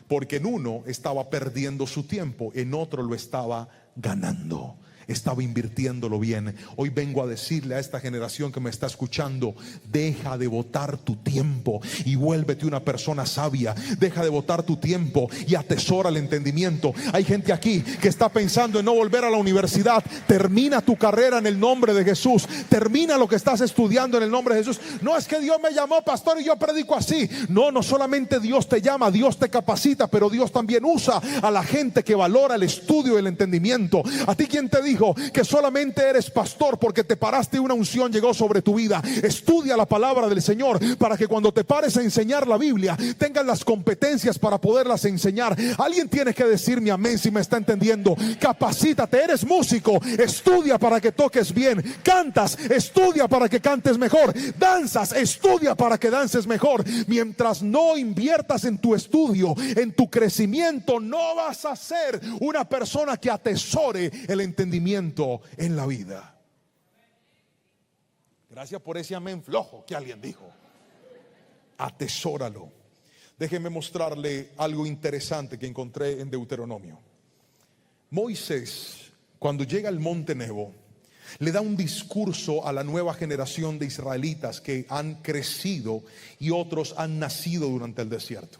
Speaker 1: Porque en uno estaba perdiendo su tiempo, en otro lo estaba ganando. Estaba invirtiéndolo bien. Hoy vengo a decirle a esta generación que me está escuchando, deja de botar tu tiempo y vuélvete una persona sabia. Deja de botar tu tiempo y atesora el entendimiento. Hay gente aquí que está pensando en no volver a la universidad. Termina tu carrera en el nombre de Jesús. Termina lo que estás estudiando en el nombre de Jesús. No es que Dios me llamó pastor y yo predico así. No, no solamente Dios te llama, Dios te capacita, pero Dios también usa a la gente que valora el estudio y el entendimiento. A ti, ¿quién te dijo que solamente eres pastor porque te paraste y una unción llegó sobre tu vida? Estudia la palabra del Señor para que cuando te pares a enseñar la Biblia tengas las competencias para poderlas enseñar. Alguien tiene que decirme amén si me está entendiendo. Capacítate, eres músico, estudia para que toques bien. Cantas, estudia para que cantes mejor. Danzas, estudia para que dances mejor. Mientras no inviertas en tu estudio, en tu crecimiento, no vas a ser una persona que atesore el entendimiento en la vida. Gracias por ese amén flojo que alguien dijo. Atesóralo. Déjenme mostrarle algo interesante que encontré en Deuteronomio. Moisés, cuando llega al monte Nebo, Le da un discurso a la nueva generación de israelitas que han crecido y otros han nacido durante el desierto.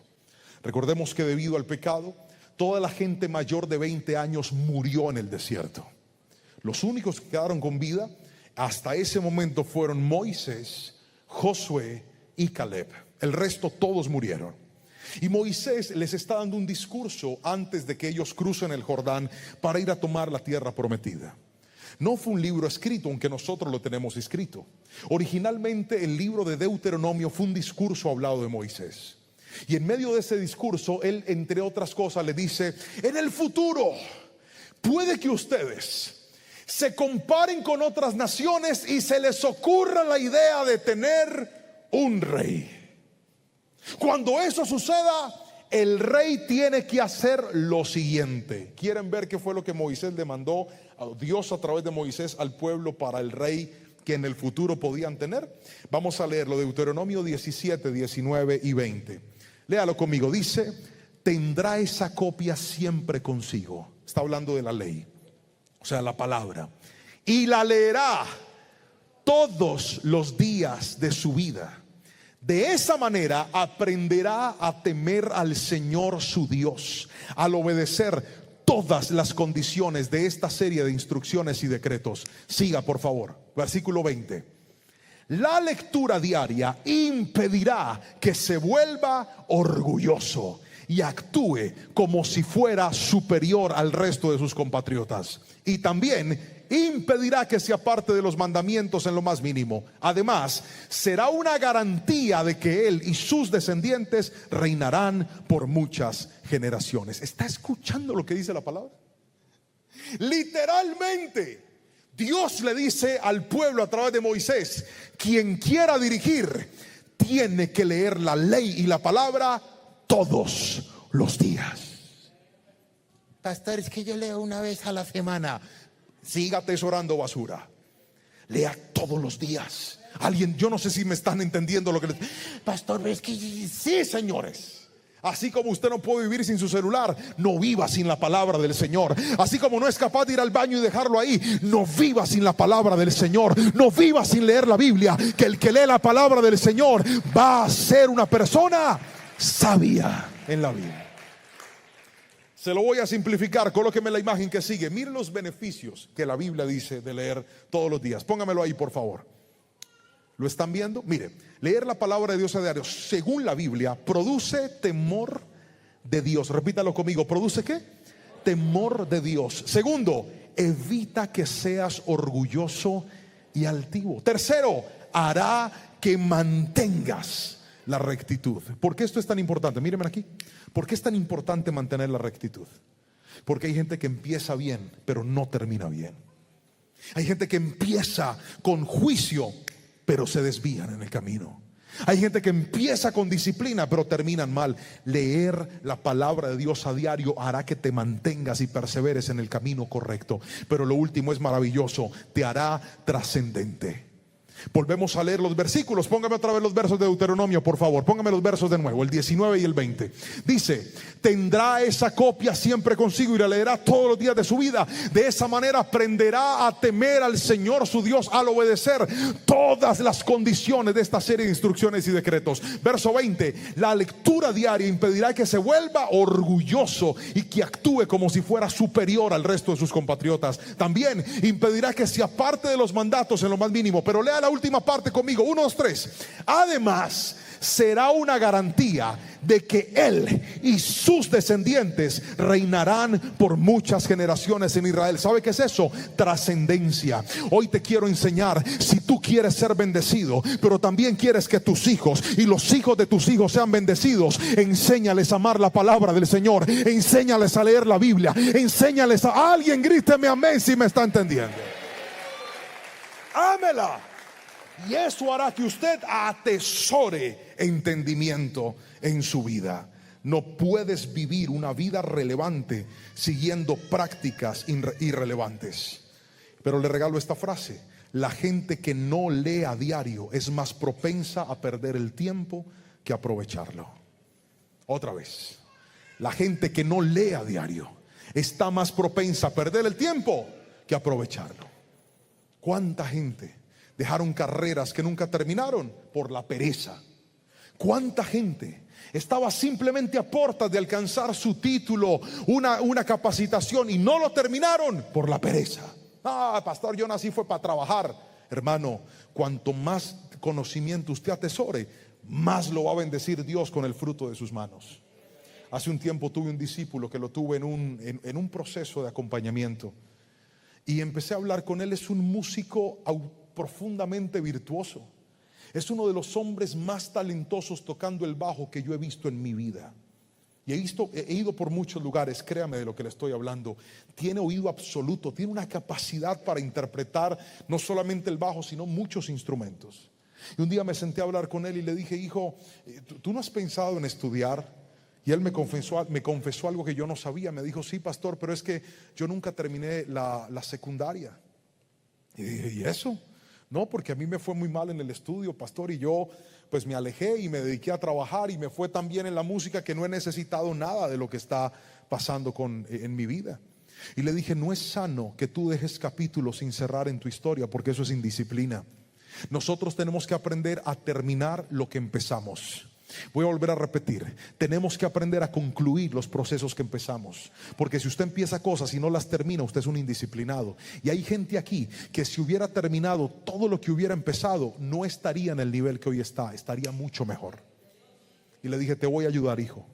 Speaker 1: Recordemos que debido al pecado, toda la gente mayor de 20 años murió en el desierto. Los únicos que quedaron con vida hasta ese momento fueron Moisés, Josué y Caleb. El resto todos murieron. Y Moisés les está dando un discurso antes de que ellos crucen el Jordán para ir a tomar la tierra prometida. No fue un libro escrito, aunque nosotros lo tenemos escrito. Originalmente el libro de Deuteronomio fue un discurso hablado de Moisés. Y en medio de ese discurso, él, entre otras cosas, le dice: en el futuro puede que ustedes se comparen con otras naciones y se les ocurra la idea de tener un rey. Cuando eso suceda, el rey tiene que hacer lo siguiente. ¿Quieren ver qué fue lo que Moisés le mandó a Dios a través de Moisés al pueblo para el rey que en el futuro podían tener? Vamos a leerlo, Deuteronomio 17, 19 y 20. Léalo conmigo. Dice: tendrá esa copia siempre consigo. Está hablando de la ley, o sea, la palabra. Y la leerá todos los días de su vida. De esa manera aprenderá a temer al Señor su Dios, al obedecer todas las condiciones de esta serie de instrucciones y decretos. Siga, por favor. Versículo 20. La lectura diaria impedirá que se vuelva orgulloso y actúe como si fuera superior al resto de sus compatriotas. Y también impedirá que se aparte de los mandamientos en lo más mínimo. Además, será una garantía de que él y sus descendientes reinarán por muchas generaciones. ¿Está escuchando lo que dice la palabra? Literalmente, Dios le dice al pueblo a través de Moisés: quien quiera dirigir tiene que leer la ley y la palabra todos los días.
Speaker 2: Pastor, es que yo leo una vez a la semana.
Speaker 1: Siga atesorando basura. Lea todos los días. Alguien, yo no sé si me están entendiendo lo que les...
Speaker 2: Pastor, es que
Speaker 1: Sí, señores. Así como usted no puede vivir sin su celular, no viva sin la palabra del Señor. Así como no es capaz de ir al baño y dejarlo ahí, no viva sin la palabra del Señor. No viva sin leer la Biblia. Que el que lee la palabra del Señor va a ser una persona sabia en la vida. Se lo voy a simplificar. Colóqueme la imagen que sigue. Miren los beneficios que la Biblia dice de leer todos los días. Póngamelo ahí, por favor. ¿Lo están viendo? Mire, leer la palabra de Dios a diario, según la Biblia, produce temor de Dios. Repítalo conmigo. ¿Produce qué? Temor de Dios. Segundo, evita que seas orgulloso y altivo. Tercero, hará que mantengas la rectitud. ¿Por qué esto es tan importante? Mírenme aquí. ¿Por qué es tan importante mantener la rectitud? Porque hay gente que empieza bien, pero no termina bien. Hay gente que empieza con juicio, pero se desvían en el camino. Hay gente que empieza con disciplina, pero terminan mal. Leer la palabra de Dios a diario hará que te mantengas y perseveres en el camino correcto. Pero lo último es maravilloso: te hará trascendente. Volvemos a leer los versículos. Póngame otra vez los versos de Deuteronomio, por favor. Póngame los versos de nuevo, el 19 y el 20. Dice: tendrá esa copia siempre consigo y la leerá todos los días de su vida. De esa manera aprenderá a temer al Señor su Dios, al obedecer todas las condiciones de esta serie de instrucciones y decretos. Verso 20: la lectura diaria impedirá que se vuelva orgulloso y que actúe como si fuera superior al resto de sus compatriotas. También impedirá que se aparte de los mandatos en lo más mínimo. Pero lea la última parte conmigo. 1, 2, 3. Además, será una garantía de que él y sus descendientes reinarán por muchas generaciones en Israel. ¿Sabe qué es eso? Trascendencia. Hoy te quiero enseñar: si tú quieres ser bendecido, pero también quieres que tus hijos y los hijos de tus hijos sean bendecidos, enséñales a amar la palabra del Señor. Enséñales a leer la Biblia. Enséñales a... Alguien gríteme amén si me está entendiendo. Ámela. Y eso hará que usted atesore entendimiento en su vida. No puedes vivir una vida relevante siguiendo prácticas irrelevantes. Pero le regalo esta frase: la gente que no lee a diario es más propensa a perder el tiempo que aprovecharlo. Otra vez, la gente que no lee a diario está más propensa a perder el tiempo que aprovecharlo. ¿Cuánta gente dejaron carreras que nunca terminaron por la pereza? ¿Cuánta gente estaba simplemente a puertas de alcanzar su título, una capacitación, y no lo terminaron por la pereza? Ah, pastor, yo nací fue para trabajar. Hermano, cuanto más conocimiento usted atesore, más lo va a bendecir Dios con el fruto de sus manos. Hace un tiempo tuve un discípulo que lo tuve en un proceso de acompañamiento, y empecé a hablar con él. Es un músico profundamente virtuoso. Es uno de los hombres más talentosos tocando el bajo que yo he visto en mi vida. Y he ido por muchos lugares, créame de lo que le estoy hablando. Tiene oído absoluto, tiene una capacidad para interpretar no solamente el bajo, sino muchos instrumentos. Y un día me senté a hablar con él y le dije: hijo, ¿tú no has pensado en estudiar? Y él me confesó algo que yo no sabía. Me dijo: sí, pastor, pero es que yo nunca terminé la secundaria. Y dije: ¿y eso? No, porque a mí me fue muy mal en el estudio, pastor, y yo pues me alejé y me dediqué a trabajar, y me fue tan bien en la música que no he necesitado nada de lo que está pasando en mi vida. Y le dije: no es sano que tú dejes capítulos sin cerrar en tu historia, porque eso es indisciplina. Nosotros tenemos que aprender a terminar lo que empezamos. Voy a volver a repetir: tenemos que aprender a concluir los procesos que empezamos, porque si usted empieza cosas y no las termina, usted es un indisciplinado. Y hay gente aquí que si hubiera terminado todo lo que hubiera empezado, no estaría en el nivel que hoy está, estaría mucho mejor. Y le dije: te voy a ayudar, hijo.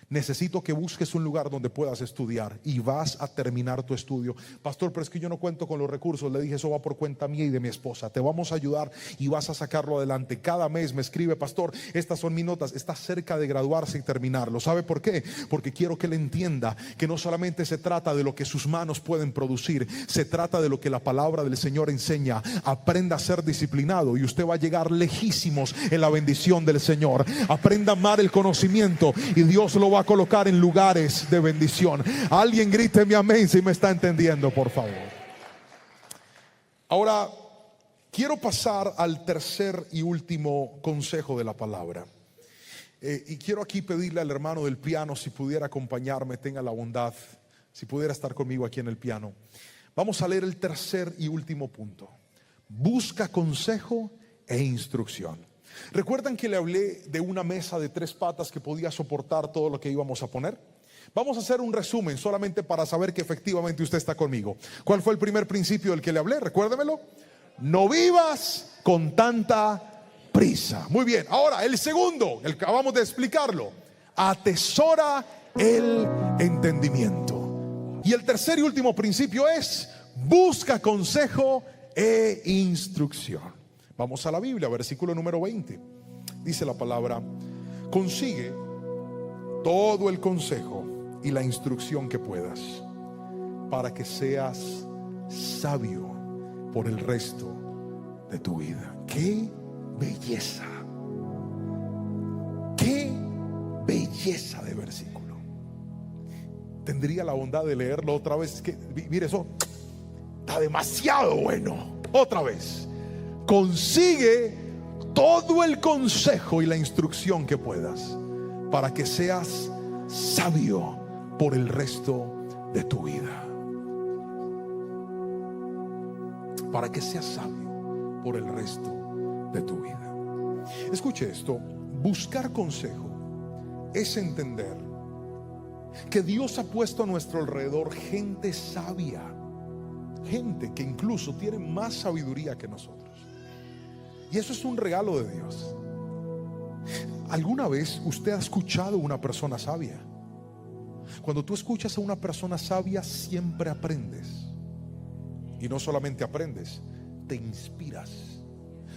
Speaker 1: Necesito que busques un lugar donde puedas estudiar, y vas a terminar tu estudio. Pastor, pero es que yo no cuento con los recursos. Le dije: eso va por cuenta mía y de mi esposa. Te vamos a ayudar y vas a sacarlo adelante. Cada mes me escribe: pastor, estas son mis notas. Está cerca de graduarse y terminarlo. ¿Sabe por qué? Porque quiero que él entienda que no solamente se trata de lo que sus manos pueden producir, se trata de lo que la palabra del Señor enseña. Aprenda a ser disciplinado y usted va a llegar lejísimos en la bendición del Señor. Aprenda a amar el conocimiento y Dios lo va a colocar en lugares de bendición. Alguien gríteme amén si me está entendiendo, por favor. Ahora quiero pasar al tercer y último consejo de la palabra, y quiero aquí pedirle al hermano del piano si pudiera acompañarme, tenga la bondad, si pudiera estar conmigo aquí en el piano. Vamos a leer el tercer y último punto: busca consejo e instrucción. ¿Recuerdan que le hablé de una mesa de 3 patas que podía soportar todo lo que íbamos a poner? Vamos a hacer un resumen solamente para saber que efectivamente usted está conmigo. ¿Cuál fue el primer principio del que le hablé? Recuérdemelo. No vivas con tanta prisa. Muy bien. Ahora el segundo, el que acabamos de explicarlo: atesora el entendimiento. Y el tercer y último principio es: busca consejo e instrucción. Vamos a la Biblia, versículo número 20. Dice la palabra: consigue todo el consejo y la instrucción que puedas, para que seas sabio por el resto de tu vida. ¡Qué belleza! ¡Qué belleza de versículo! Tendría la bondad de leerlo otra vez. Que, mire, eso está demasiado bueno. Otra vez: consigue todo el consejo y la instrucción que puedas, para que seas sabio por el resto de tu vida. Para que seas sabio por el resto de tu vida. Escuche esto: buscar consejo es entender que Dios ha puesto a nuestro alrededor gente sabia, gente que incluso tiene más sabiduría que nosotros. Y eso es un regalo de Dios. ¿Alguna vez usted ha escuchado a una persona sabia? Cuando tú escuchas a una persona sabia, siempre aprendes. Y no solamente aprendes, te inspiras.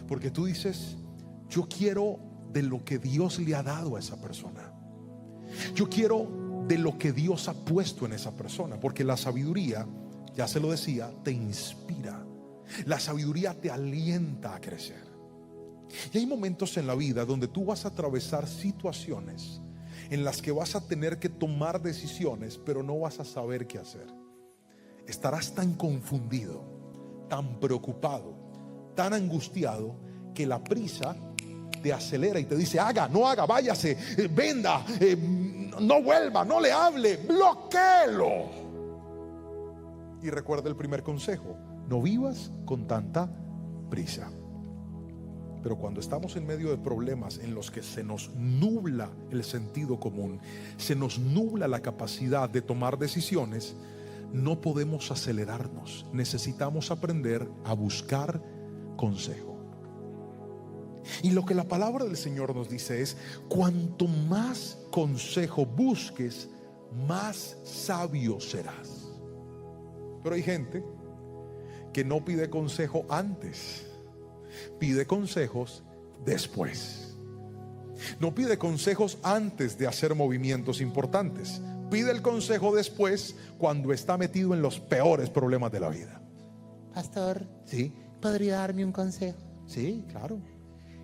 Speaker 1: Porque tú dices: yo quiero de lo que Dios le ha dado a esa persona. Yo quiero de lo que Dios ha puesto en esa persona. Porque la sabiduría, ya se lo decía, te inspira. La sabiduría te alienta a crecer. Y hay momentos en la vida donde tú vas a atravesar situaciones en las que vas a tener que tomar decisiones, pero no vas a saber qué hacer. Estarás tan confundido, tan preocupado, tan angustiado, que la prisa te acelera y te dice: haga, no haga, váyase, venda, no vuelva, no le hable, bloquéelo. Y recuerda el primer consejo: no vivas con tanta prisa. Pero cuando estamos en medio de problemas en los que se nos nubla el sentido común, se nos nubla la capacidad de tomar decisiones, no podemos acelerarnos. Necesitamos aprender a buscar consejo. Y lo que la palabra del Señor nos dice es: cuanto más consejo busques, más sabio serás. Pero hay gente que no pide consejo antes, pide consejos después. No pide consejos antes de hacer movimientos importantes, pide el consejo después, cuando está metido en los peores problemas de la vida.
Speaker 2: Pastor,
Speaker 1: ¿Sí?
Speaker 2: ¿podría darme un consejo?
Speaker 1: Sí, claro.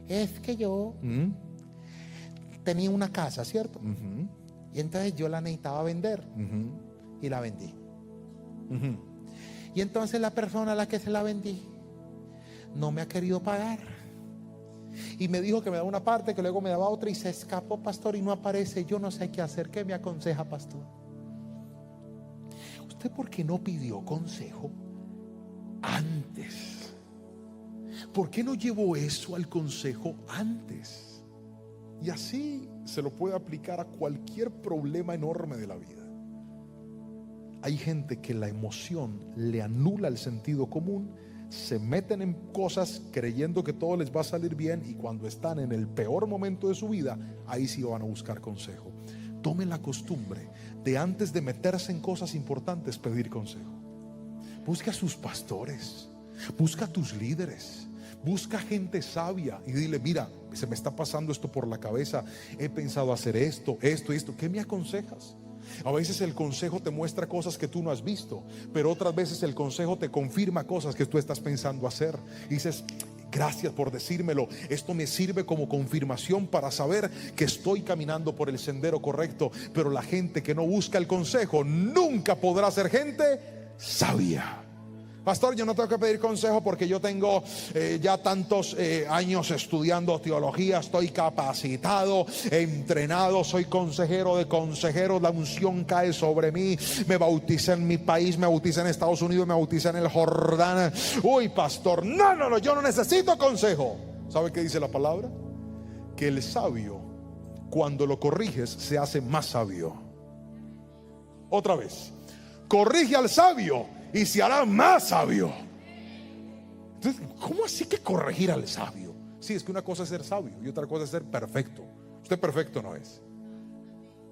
Speaker 2: Es que yo tenía una casa, ¿cierto? Y entonces yo la necesitaba vender y la vendí. Y entonces la persona a la que se la vendí no me ha querido pagar. Y me dijo que me daba una parte, que luego me daba otra, y se escapó, pastor, y no aparece. Yo no sé qué hacer. ¿Qué me aconseja, pastor? ¿Usted por qué no pidió consejo antes? ¿Por qué no llevó eso al consejo antes? Y así se lo puede aplicar a cualquier problema enorme de la vida. Hay gente que la emoción le anula el sentido común, se meten en cosas creyendo que todo les va a salir bien, y cuando están en el peor momento de su vida, ahí sí van a buscar consejo. Tomen la costumbre de, antes de meterse en cosas importantes, pedir consejo. Busca a sus pastores, busca a tus líderes, busca gente sabia y dile: mira, se me está pasando esto por la cabeza, he pensado hacer esto, esto y esto, ¿qué me aconsejas? A veces el consejo te muestra cosas que tú no has visto, pero otras veces el consejo te confirma cosas que tú estás pensando hacer. Y dices: gracias por decírmelo, esto me sirve como confirmación para saber que estoy caminando por el sendero correcto. Pero la gente que no busca el consejo nunca podrá ser gente sabia. Pastor, yo no tengo que pedir consejo porque yo tengo ya tantos años estudiando teología, estoy capacitado, entrenado, soy consejero de consejeros, la unción cae sobre mí, me bauticé en mi país, me bauticé en Estados Unidos, me bauticé en el Jordán. Uy, pastor, no, yo no necesito consejo. ¿Sabe qué dice la palabra? Que el sabio, cuando lo corriges, se hace más sabio. Otra vez, corrige al sabio y se hará más sabio. Entonces, ¿cómo así que corregir al sabio? Sí, es que una cosa es ser sabio y otra cosa es ser perfecto. Usted perfecto no es,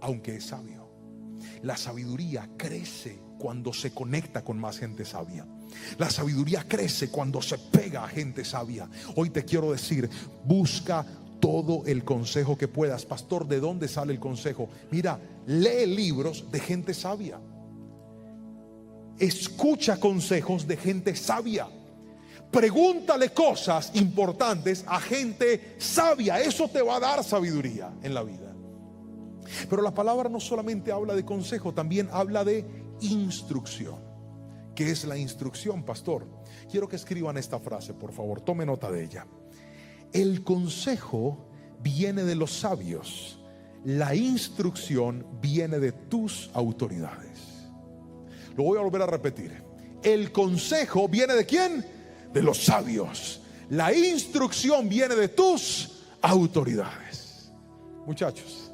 Speaker 2: aunque es sabio. La sabiduría crece cuando se conecta con más gente sabia. La sabiduría crece cuando se pega a gente sabia. Hoy te quiero decir: busca todo el consejo que puedas. Pastor, ¿de dónde sale el consejo? Mira, lee libros de gente sabia. Escucha consejos de gente sabia. Pregúntale cosas importantes a gente sabia. Eso te va a dar sabiduría en la vida. Pero la palabra no solamente habla de consejo, también habla de instrucción. ¿Qué es la instrucción, pastor? Quiero que escriban esta frase, por favor, tome nota de ella. El consejo viene de los sabios, la instrucción viene de tus autoridades. Lo voy a volver a repetir. El consejo viene ¿de quién? De los sabios. La instrucción viene de tus autoridades. Muchachos,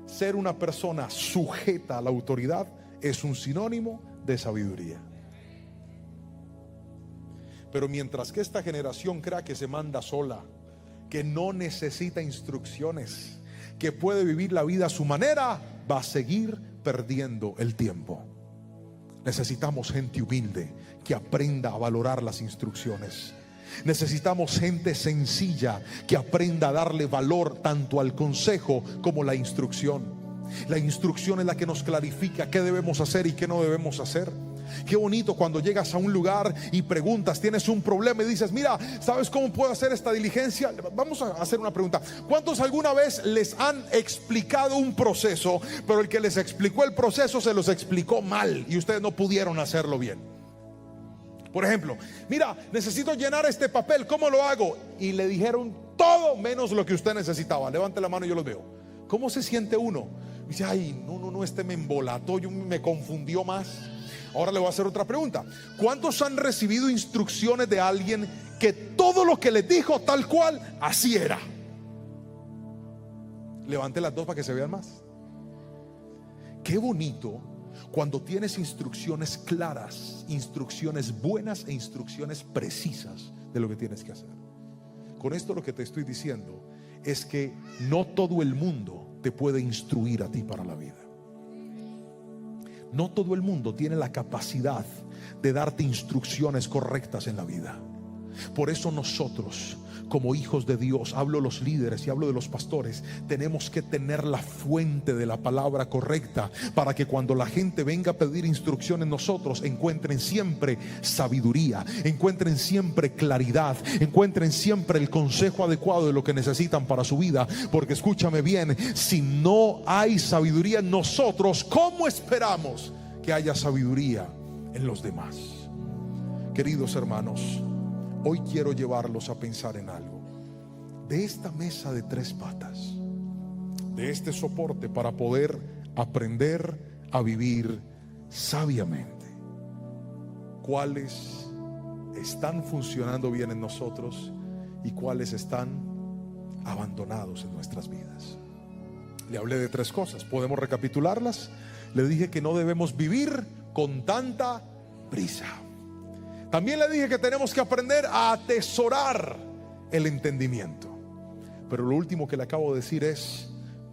Speaker 2: ser una persona sujeta a la autoridad es un sinónimo de sabiduría. Pero mientras que esta generación crea que se manda sola, que no necesita instrucciones, que puede vivir la vida a su manera, va a seguir perdiendo el tiempo. Necesitamos gente humilde que aprenda a valorar las instrucciones. Necesitamos gente sencilla que aprenda a darle valor tanto al consejo como la instrucción. La instrucción es la que nos clarifica qué debemos hacer y qué no debemos hacer. Qué bonito cuando llegas a un lugar y preguntas, tienes un problema y dices: mira, ¿sabes cómo puedo hacer esta diligencia? Vamos a hacer una pregunta. ¿Cuántos alguna vez les han explicado un proceso, pero el que les explicó el proceso se los explicó mal y ustedes no pudieron hacerlo bien? Por ejemplo, mira, necesito llenar este papel, ¿cómo lo hago? Y le dijeron todo menos lo que usted necesitaba. Levante la mano y yo los veo. ¿Cómo se siente uno? Dice: ay, no, este me embolató, me confundió más. Ahora le voy a hacer otra pregunta. ¿Cuántos han recibido instrucciones de alguien que todo lo que les dijo tal cual, así era? Levante las dos para que se vean más. Qué bonito cuando tienes instrucciones claras, instrucciones buenas e instrucciones precisas de lo que tienes que hacer. Con esto lo que te estoy diciendo es que no todo el mundo te puede instruir a ti para la vida. No todo el mundo tiene la capacidad de darte instrucciones correctas en la vida. Por eso nosotros, como hijos de Dios, hablo de los líderes y hablo de los pastores, tenemos que tener la fuente de la palabra correcta para que cuando la gente venga a pedir instrucciones, nosotros encuentren siempre sabiduría, encuentren siempre claridad, encuentren siempre el consejo adecuado de lo que necesitan para su vida. Porque escúchame bien, si no hay sabiduría en nosotros, ¿cómo esperamos que haya sabiduría en los demás? Queridos hermanos, hoy quiero llevarlos a pensar en algo. De esta mesa de 3 patas, de este soporte para poder aprender a vivir sabiamente, ¿cuáles están funcionando bien en nosotros y cuáles están abandonados en nuestras vidas? Le hablé de 3 cosas. ¿Podemos recapitularlas? Le dije que no debemos vivir con tanta prisa. También le dije que tenemos que aprender a atesorar el entendimiento. Pero lo último que le acabo de decir es: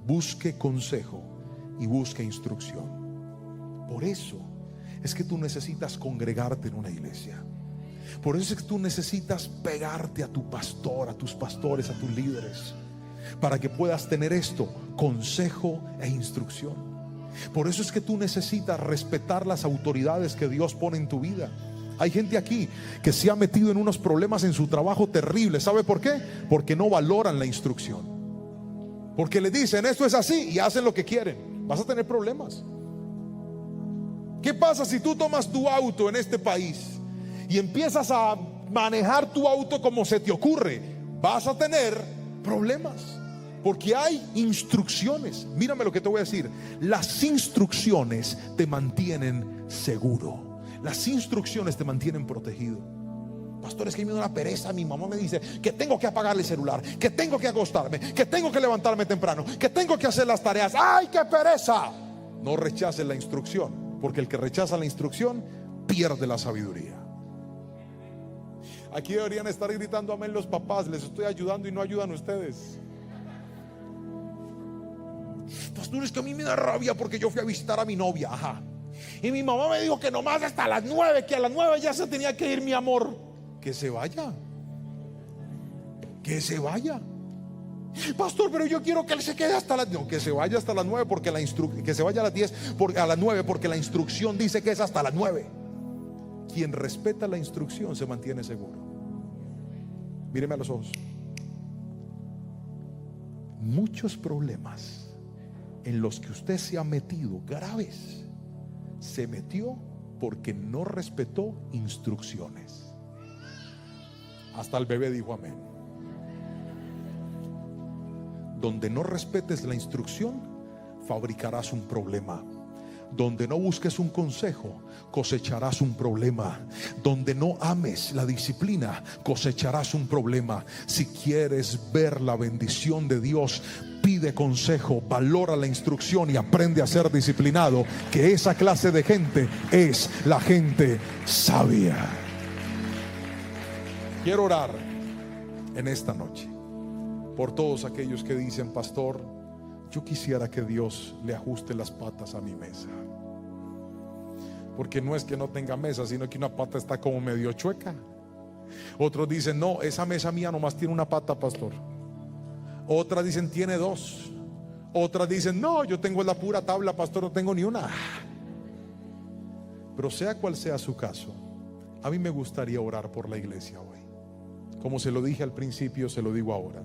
Speaker 2: busque consejo y busque instrucción. Por eso es que tú necesitas congregarte en una iglesia. Por eso es que tú necesitas pegarte a tu pastor, a tus pastores, a tus líderes, para que puedas tener esto, consejo e instrucción. Por eso es que tú necesitas respetar las autoridades que Dios pone en tu vida. Hay gente aquí que se ha metido en unos problemas en su trabajo terribles. ¿Sabe por qué? Porque no valoran la instrucción. Porque le dicen esto es así y hacen lo que quieren. Vas a tener problemas. ¿Qué pasa si tú tomas tu auto en este país y empiezas a manejar tu auto como se te ocurre? Vas a tener problemas. Porque hay instrucciones. Mírame lo que te voy a decir. Las instrucciones te mantienen seguro. Las instrucciones te mantienen protegido. Pastor, es que me da una pereza. Mi mamá me dice que tengo que apagar el celular, que tengo que acostarme, que tengo que levantarme temprano, que tengo que hacer las tareas. ¡Ay, qué pereza! No rechaces la instrucción, porque el que rechaza la instrucción pierde la sabiduría. Aquí deberían estar gritando amén los papás. Les estoy ayudando y no ayudan ustedes. Pastor, es que a mí me da rabia porque yo fui a visitar a mi novia. Ajá. Y mi mamá me dijo que nomás hasta las 9, que a las 9 ya se tenía que ir, mi amor. Que se vaya. Que se vaya. Pastor, pero yo quiero que él se quede hasta las... No, que se vaya hasta las 9 porque que se vaya a las 10, a las 9 porque la instrucción dice que es hasta las 9. Quien respeta la instrucción se mantiene seguro. Míreme a los ojos. Muchos problemas en los que usted se ha metido graves, se metió porque no respetó instrucciones. Hasta el bebé dijo amén. Donde no respetes la instrucción, fabricarás un problema. Donde no busques un consejo, cosecharás un problema. Donde no ames la disciplina, cosecharás un problema. Si quieres ver la bendición de Dios, pide consejo, valora la instrucción y aprende a ser disciplinado, que esa clase de gente es la gente sabia. Quiero orar en esta noche por todos aquellos que dicen: pastor, yo quisiera que Dios le ajuste las patas a mi mesa. Porque no es que no tenga mesa, sino que una pata está como medio chueca. Otros dicen: no, esa mesa mía nomás tiene una pata, pastor. Otras dicen: tiene 2. Otras dicen: no, yo tengo la pura tabla, pastor, no tengo ni una. Pero sea cual sea su caso, a mí me gustaría orar por la iglesia hoy. Como se lo dije al principio, se lo digo ahora.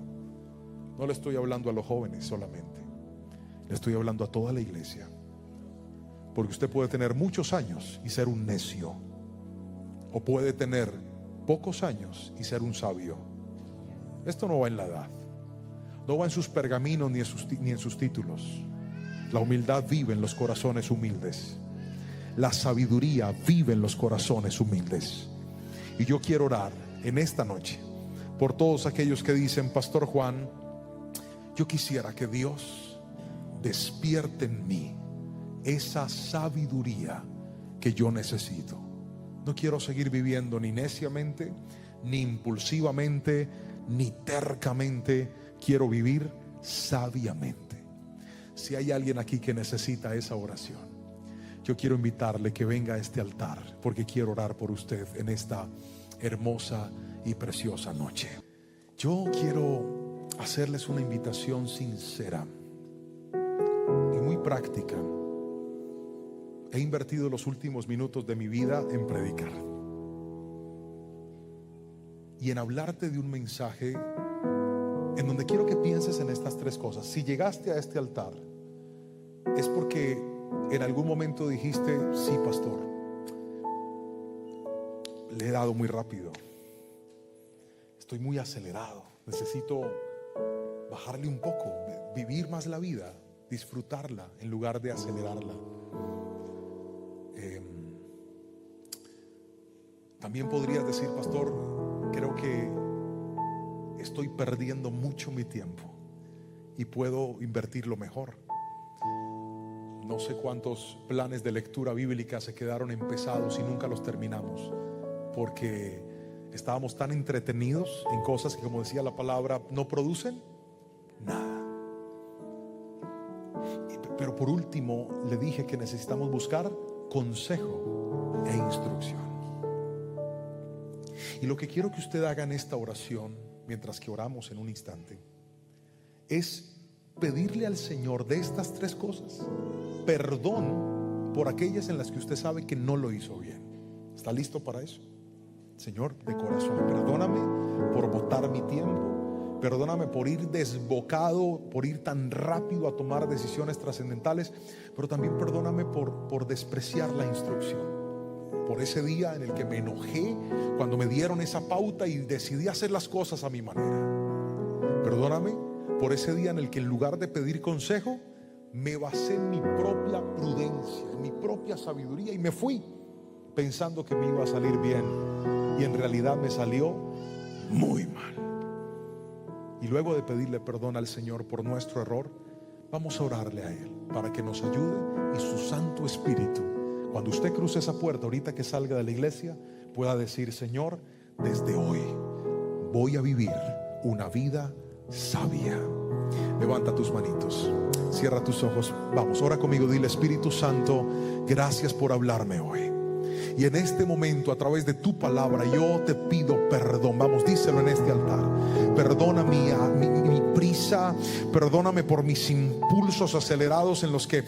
Speaker 2: No le estoy hablando a los jóvenes solamente, le estoy hablando a toda la iglesia. Porque usted puede tener muchos años y ser un necio, o puede tener pocos años y ser un sabio. Esto no va en la edad, no va en sus pergaminos ni en sus títulos. La humildad vive en los corazones humildes. la sabiduría vive en los corazones humildes. Y yo quiero orar en esta noche por todos aquellos que dicen: Pastor Juan, yo quisiera que Dios despierte en mí esa sabiduría que yo necesito. No quiero seguir viviendo ni neciamente, ni impulsivamente, ni tercamente. Quiero vivir sabiamente. Si hay alguien aquí que necesita esa oración, yo quiero invitarle que venga a este altar, porque quiero orar por usted en esta hermosa y preciosa noche. Yo quiero hacerles una invitación sincera y muy práctica. He invertido los últimos minutos de mi vida en predicar y en hablarte de un mensaje en donde quiero que pienses en estas tres cosas. Si llegaste a este altar, es porque en algún momento dijiste: sí, pastor, le he dado muy rápido, estoy muy acelerado, necesito bajarle un poco, vivir más la vida, disfrutarla en lugar de acelerarla. También podrías decir: pastor, creo que estoy perdiendo mucho mi tiempo y puedo invertirlo mejor. No sé cuántos planes de lectura bíblica se quedaron empezados y nunca los terminamos, porque estábamos tan entretenidos en cosas que, como decía la palabra, no producen nada. Pero por último, le dije que necesitamos buscar consejo e instrucción. Y lo que quiero que usted haga en esta oración, mientras que oramos en un instante, es pedirle al Señor de estas tres cosas perdón por aquellas en las que usted sabe que no lo hizo bien. ¿Está listo para eso? Señor, de corazón, perdóname por botar mi tiempo, perdóname por ir desbocado, por ir tan rápido a tomar decisiones trascendentales, pero también perdóname por despreciar la instrucción, por ese día en el que me enojé cuando me dieron esa pauta y decidí hacer las cosas a mi manera. Perdóname por ese día en el que, en lugar de pedir consejo, me basé en mi propia prudencia, en mi propia sabiduría, y me fui pensando que me iba a salir bien, y en realidad me salió muy mal. Y luego de pedirle perdón al Señor por nuestro error, vamos a orarle a Él para que nos ayude, y su Santo Espíritu, cuando usted cruce esa puerta ahorita que salga de la iglesia, pueda decir: Señor, desde hoy voy a vivir una vida sabia. Levanta tus manitos, cierra tus ojos, vamos, ora conmigo, dile: Espíritu Santo, gracias por hablarme hoy. Y en este momento, a través de tu palabra, yo te pido perdón. Vamos, díselo en este altar. Perdona mi prisa, perdóname por mis impulsos acelerados en los que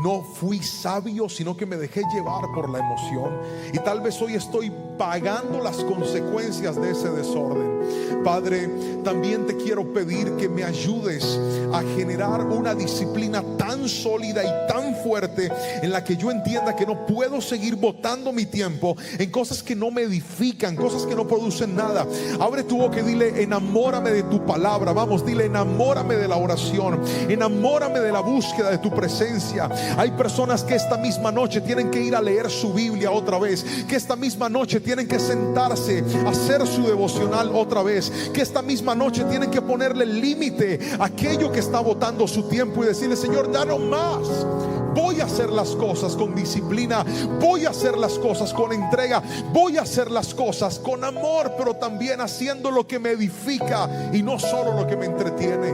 Speaker 2: no fui sabio, sino que me dejé llevar por la emoción. Y tal vez hoy estoy pagando las consecuencias de ese desorden. Padre, también te quiero pedir que me ayudes a generar una disciplina tan sólida y tan fuerte, en la que yo entienda que no puedo seguir botando mi tiempo en cosas que no me edifican, cosas que no producen nada. Abre tu boca y dile: enamórame de tu palabra. Vamos, dile: enamórame de la oración, enamórame de la búsqueda de tu presencia. Hay personas que esta misma noche tienen que ir a leer su Biblia otra vez, que esta misma noche tienen que sentarse a hacer su devocional otra vez, que esta misma noche tienen que ponerle límite a aquello que está botando su tiempo y decirle: Señor, ya no más. Voy a hacer las cosas con disciplina, voy a hacer las cosas con entrega, voy a hacer las cosas con amor, pero también haciendo lo que me edifica y no solo lo que me entretiene.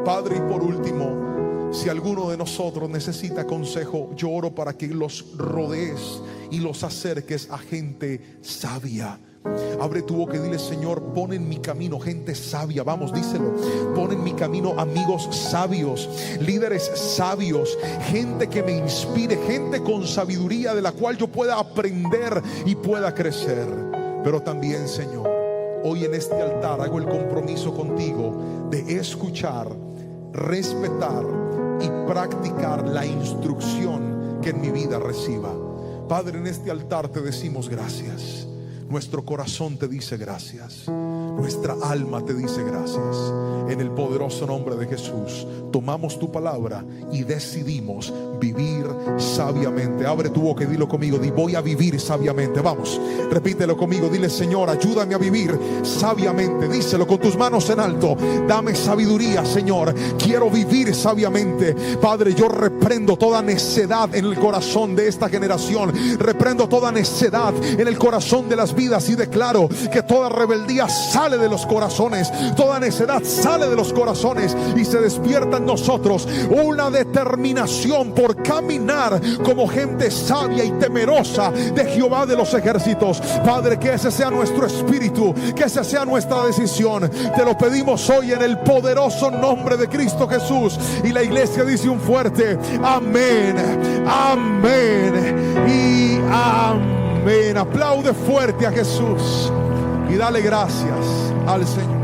Speaker 2: Padre, y por último, si alguno de nosotros necesita consejo, yo oro para que los rodees y los acerques a gente sabia. Abre tu boca y dile: Señor, pon en mi camino gente sabia. Vamos, díselo: pon en mi camino amigos sabios, líderes sabios, gente que me inspire, gente con sabiduría de la cual yo pueda aprender y pueda crecer. Pero también, Señor, hoy en este altar hago el compromiso contigo de escuchar, respetar y practicar la instrucción que en mi vida reciba. Padre, en este altar te decimos gracias. Nuestro corazón te dice gracias, nuestra alma te dice gracias. En el poderoso nombre de Jesús, tomamos tu palabra y decidimos vivir sabiamente. Abre tu boca y dilo conmigo. Di: voy a vivir sabiamente. Vamos, repítelo conmigo. Dile: Señor, ayúdame a vivir sabiamente. Díselo con tus manos en alto. Dame sabiduría, Señor. Quiero vivir sabiamente. Padre, yo reprendo toda necedad en el corazón de esta generación. Reprendo toda necedad en el corazón de las vidas y declaro que toda rebeldía sale de los corazones. Toda necedad sale de los corazones y se despierta en nosotros una determinación por caminar como gente sabia y temerosa de Jehová de los ejércitos. Padre, que ese sea nuestro espíritu, que esa sea nuestra decisión. Te lo pedimos hoy en el poderoso nombre de Cristo Jesús. Y la iglesia dice un fuerte amén, amén y amén. Aplaude fuerte a Jesús y dale gracias al Señor.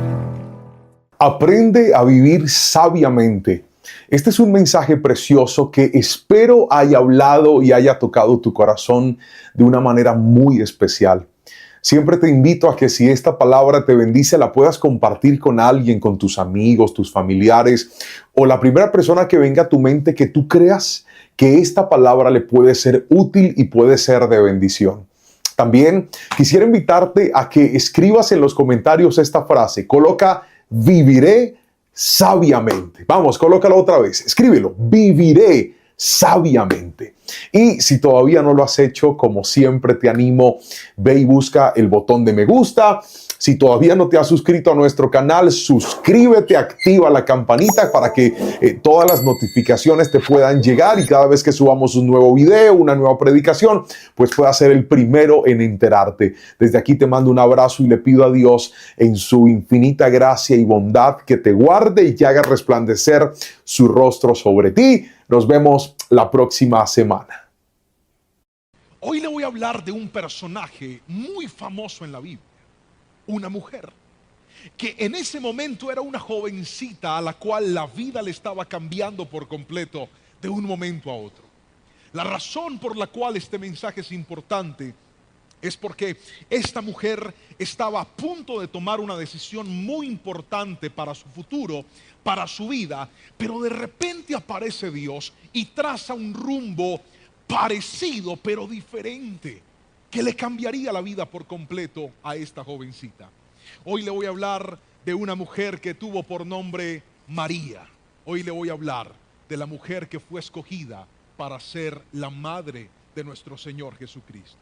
Speaker 1: Aprende a vivir sabiamente. Este es un mensaje precioso que espero haya hablado y haya tocado tu corazón de una manera muy especial. Siempre te invito a que, si esta palabra te bendice, la puedas compartir con alguien, con tus amigos, tus familiares o la primera persona que venga a tu mente que tú creas que esta palabra le puede ser útil y puede ser de bendición. También quisiera invitarte a que escribas en los comentarios esta frase. Coloca: viviré sabiamente. Vamos, colócalo otra vez. Escríbelo: viviré sabiamente. Y si todavía no lo has hecho, como siempre te animo, ve y busca el botón de me gusta. Si todavía no te has suscrito a nuestro canal, suscríbete, activa la campanita para que todas las notificaciones te puedan llegar y cada vez que subamos un nuevo video, una nueva predicación, pues puedas ser el primero en enterarte. Desde aquí te mando un abrazo y le pido a Dios en su infinita gracia y bondad que te guarde y que haga resplandecer su rostro sobre ti. Nos vemos la próxima semana.
Speaker 2: Hoy le voy a hablar de un personaje muy famoso en la Biblia. Una mujer que en ese momento era una jovencita a la cual la vida le estaba cambiando por completo de un momento a otro. La razón por la cual este mensaje es importante es porque esta mujer estaba a punto de tomar una decisión muy importante para su futuro, para su vida, pero de repente aparece Dios y traza un rumbo parecido pero diferente, que le cambiaría la vida por completo a esta jovencita. Hoy le voy a hablar de una mujer que tuvo por nombre María. Hoy le voy a hablar de la mujer que fue escogida para ser la madre de nuestro Señor Jesucristo.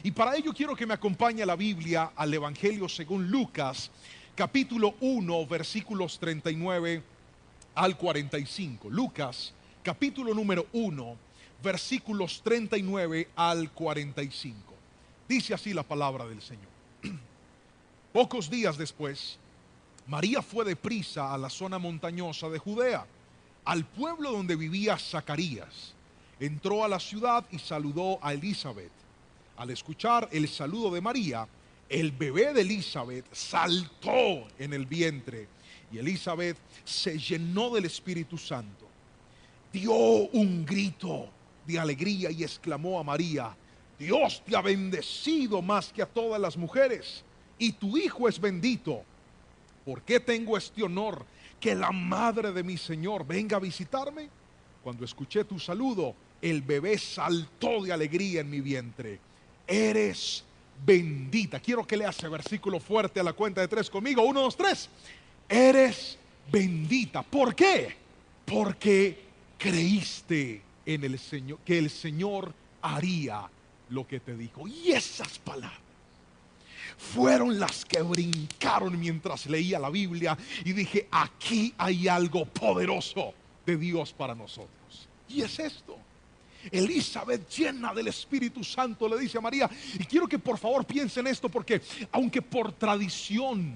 Speaker 2: Y para ello quiero que me acompañe a la Biblia, al Evangelio según Lucas, capítulo 1, versículos 39 al 45. Lucas, capítulo número 1, versículos 39 al 45. Dice así la palabra del Señor. Pocos días después, María fue deprisa a la zona montañosa de Judea, al pueblo donde vivía Zacarías. Entró a la ciudad y saludó a Elizabeth. Al escuchar el saludo de María, el bebé de Elizabeth saltó en el vientre y Elizabeth se llenó del Espíritu Santo. Dio un grito de alegría y exclamó a María: Dios te ha bendecido más que a todas las mujeres, y tu hijo es bendito. ¿Por qué tengo este honor, que la madre de mi Señor venga a visitarme? Cuando escuché tu saludo, el bebé saltó de alegría en mi vientre. Eres bendita. Quiero que leas ese versículo fuerte a la cuenta de 3 conmigo. 1, 2, 3. Eres bendita. ¿Por qué? Porque creíste en el Señor, que el Señor haría lo que te dijo. Y esas palabras fueron las que brincaron mientras leía la Biblia y dije: aquí hay algo poderoso de Dios para nosotros. Y es esto: Elizabeth, llena del Espíritu Santo, le dice a María, y quiero que por favor piensen esto, porque aunque por tradición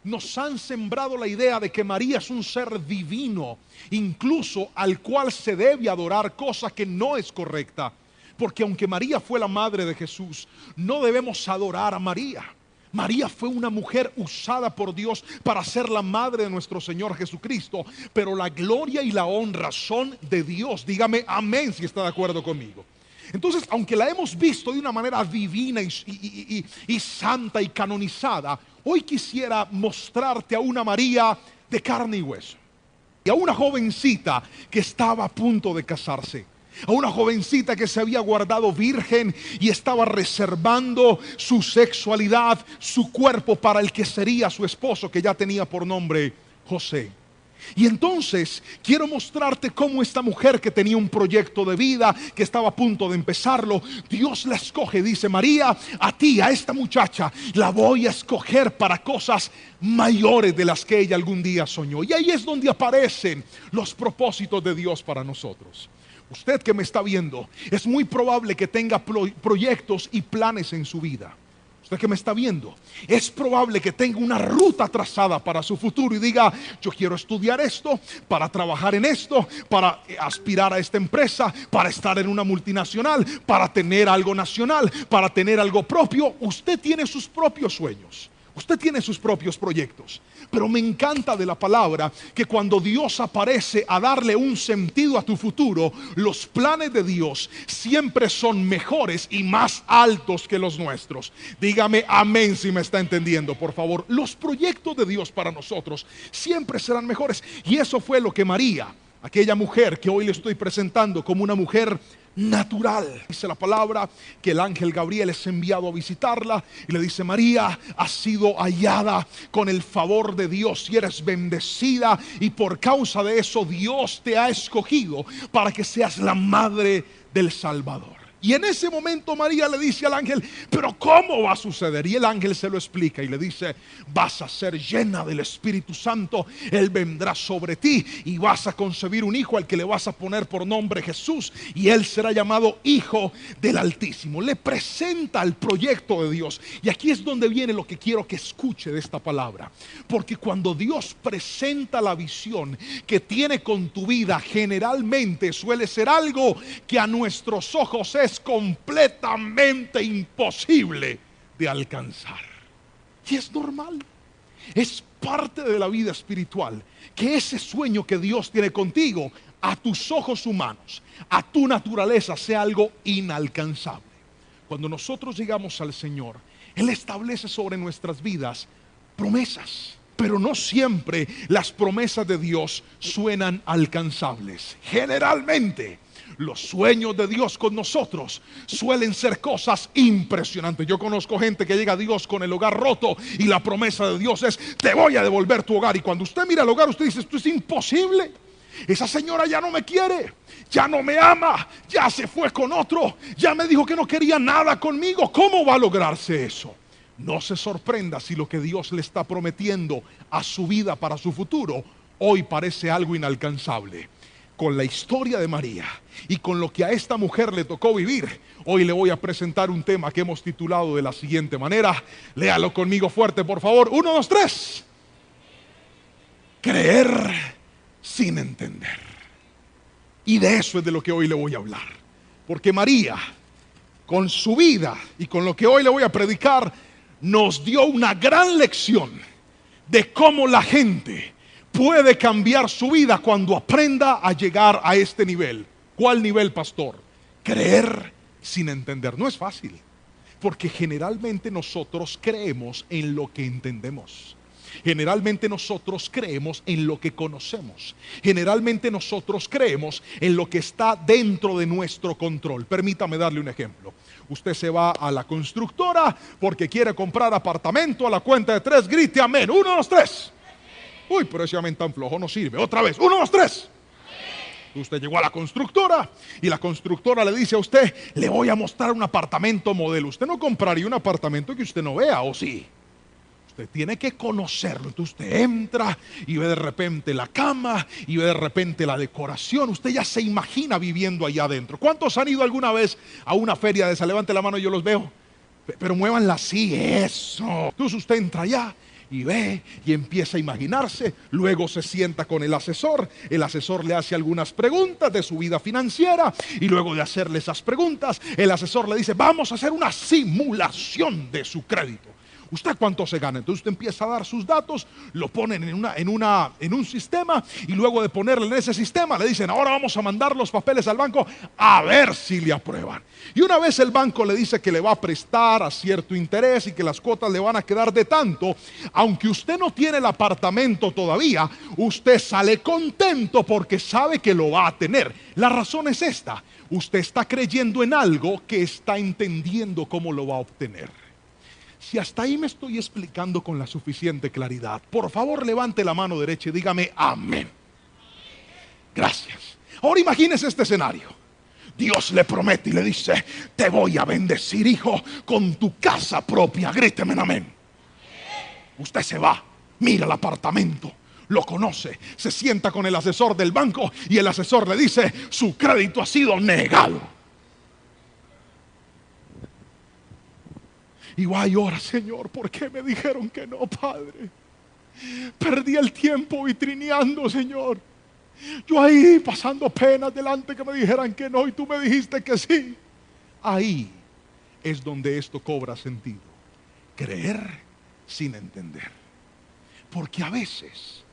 Speaker 2: nos han sembrado la idea de que María es un ser divino, incluso al cual se debe adorar, cosa que no es correcta, porque aunque María fue la madre de Jesús, no debemos adorar a María. María fue una mujer usada por Dios para ser la madre de nuestro Señor Jesucristo, pero la gloria y la honra son de Dios. Dígame amén si está de acuerdo conmigo. Entonces, aunque la hemos visto de una manera divina y santa y canonizada, hoy quisiera mostrarte a una María de carne y hueso. Y a una jovencita que estaba a punto de casarse, a una jovencita que se había guardado virgen y estaba reservando su sexualidad, su cuerpo para el que sería su esposo, que ya tenía por nombre José. Y entonces quiero mostrarte cómo esta mujer que tenía un proyecto de vida, que estaba a punto de empezarlo, Dios la escoge. Dice: María, a ti, a esta muchacha, la voy a escoger para cosas mayores de las que ella algún día soñó. Y ahí es donde aparecen los propósitos de Dios para nosotros. Usted que me está viendo, es muy probable que tenga proyectos y planes en su vida. Usted que me está viendo, es probable que tenga una ruta trazada para su futuro y diga: yo quiero estudiar esto, para trabajar en esto, para aspirar a esta empresa, para estar en una multinacional, para tener algo nacional, para tener algo propio. Usted tiene sus propios sueños. Usted tiene sus propios proyectos. Pero me encanta de la palabra que cuando Dios aparece a darle un sentido a tu futuro, los planes de Dios siempre son mejores y más altos que los nuestros. Dígame amén si me está entendiendo, por favor. Los proyectos de Dios para nosotros siempre serán mejores. Y eso fue lo que María, aquella mujer que hoy le estoy presentando como una mujer natural, dice la palabra que el ángel Gabriel es enviado a visitarla y le dice: María, has sido hallada con el favor de Dios y eres bendecida, y por causa de eso Dios te ha escogido para que seas la madre del Salvador. Y en ese momento María le dice al ángel: pero ¿cómo va a suceder? Y el ángel se lo explica y le dice: vas a ser llena del Espíritu Santo, Él vendrá sobre ti y vas a concebir un hijo al que le vas a poner por nombre Jesús, y Él será llamado Hijo del Altísimo. Le presenta el proyecto de Dios. Y aquí es donde viene lo que quiero que escuche de esta palabra, porque cuando Dios presenta la visión que tiene con tu vida, generalmente suele ser algo que a nuestros ojos es completamente imposible de alcanzar. Y es normal, es parte de la vida espiritual, que ese sueño que Dios tiene contigo, a tus ojos humanos, a tu naturaleza, sea algo inalcanzable. Cuando nosotros llegamos al Señor, Él establece sobre nuestras vidas promesas, pero no siempre las promesas de Dios suenan alcanzables. Generalmente los sueños de Dios con nosotros suelen ser cosas impresionantes. Yo conozco gente que llega a Dios con el hogar roto y la promesa de Dios es: te voy a devolver tu hogar. Y cuando usted mira el hogar, usted dice: esto es imposible. Esa señora ya no me quiere, ya no me ama, ya se fue con otro, ya me dijo que no quería nada conmigo. ¿Cómo va a lograrse eso? No se sorprenda si lo que Dios le está prometiendo a su vida para su futuro hoy parece algo inalcanzable. Con la historia de María y con lo que a esta mujer le tocó vivir, hoy le voy a presentar un tema que hemos titulado de la siguiente manera. Léalo conmigo fuerte, por favor. 1, 2, 3. Creer sin entender. Y de eso es de lo que hoy le voy a hablar. Porque María, con su vida y con lo que hoy le voy a predicar, nos dio una gran lección de cómo la gente puede cambiar su vida cuando aprenda a llegar a este nivel. ¿Cuál nivel, pastor? Creer sin entender. No es fácil, porque generalmente nosotros creemos en lo que entendemos. Generalmente nosotros creemos en lo que conocemos. Generalmente nosotros creemos en lo que está dentro de nuestro control. Permítame darle un ejemplo. Usted se va a la constructora porque quiere comprar apartamento. A la cuenta de 3 grite amén. 1, 2, 3. Uy, pero ese amén tan flojo no sirve. Otra vez, 1, 2, 3. Usted llegó a la constructora y la constructora le dice a usted: le voy a mostrar un apartamento modelo. Usted no compraría un apartamento que usted no vea, ¿o sí? Usted tiene que conocerlo. Entonces usted entra y ve de repente la cama y ve de repente la decoración. Usted ya se imagina viviendo allá adentro. ¿Cuántos han ido alguna vez a una feria de esa? Levante la mano y yo los veo. Pero muévanla así, eso. Entonces usted entra allá y ve y empieza a imaginarse. Luego se sienta con el asesor le hace algunas preguntas de su vida financiera, y luego de hacerle esas preguntas, el asesor le dice: vamos a hacer una simulación de su crédito. ¿Usted cuánto se gana? Entonces usted empieza a dar sus datos, lo ponen en un sistema, y luego de ponerle en ese sistema le dicen, ahora vamos a mandar los papeles al banco a ver si le aprueban. Y una vez el banco le dice que le va a prestar a cierto interés y que las cuotas le van a quedar de tanto, aunque usted no tiene el apartamento todavía, usted sale contento porque sabe que lo va a tener. La razón es esta: usted está creyendo en algo que está entendiendo cómo lo va a obtener. Si hasta ahí me estoy explicando con la suficiente claridad, por favor levante la mano derecha y dígame amén. Gracias. Ahora imagínese este escenario. Dios le promete y le dice, te voy a bendecir, hijo, con tu casa propia. Gríteme amén. Usted se va, mira el apartamento, lo conoce, se sienta con el asesor del banco y el asesor le dice, su crédito ha sido negado. Y va y ora, Señor, ¿por qué me dijeron que no, Padre? Perdí el tiempo vitrineando, Señor. Yo ahí pasando penas delante que me dijeran que no y tú me dijiste que sí. Ahí es donde esto cobra sentido. Creer sin entender. Porque a veces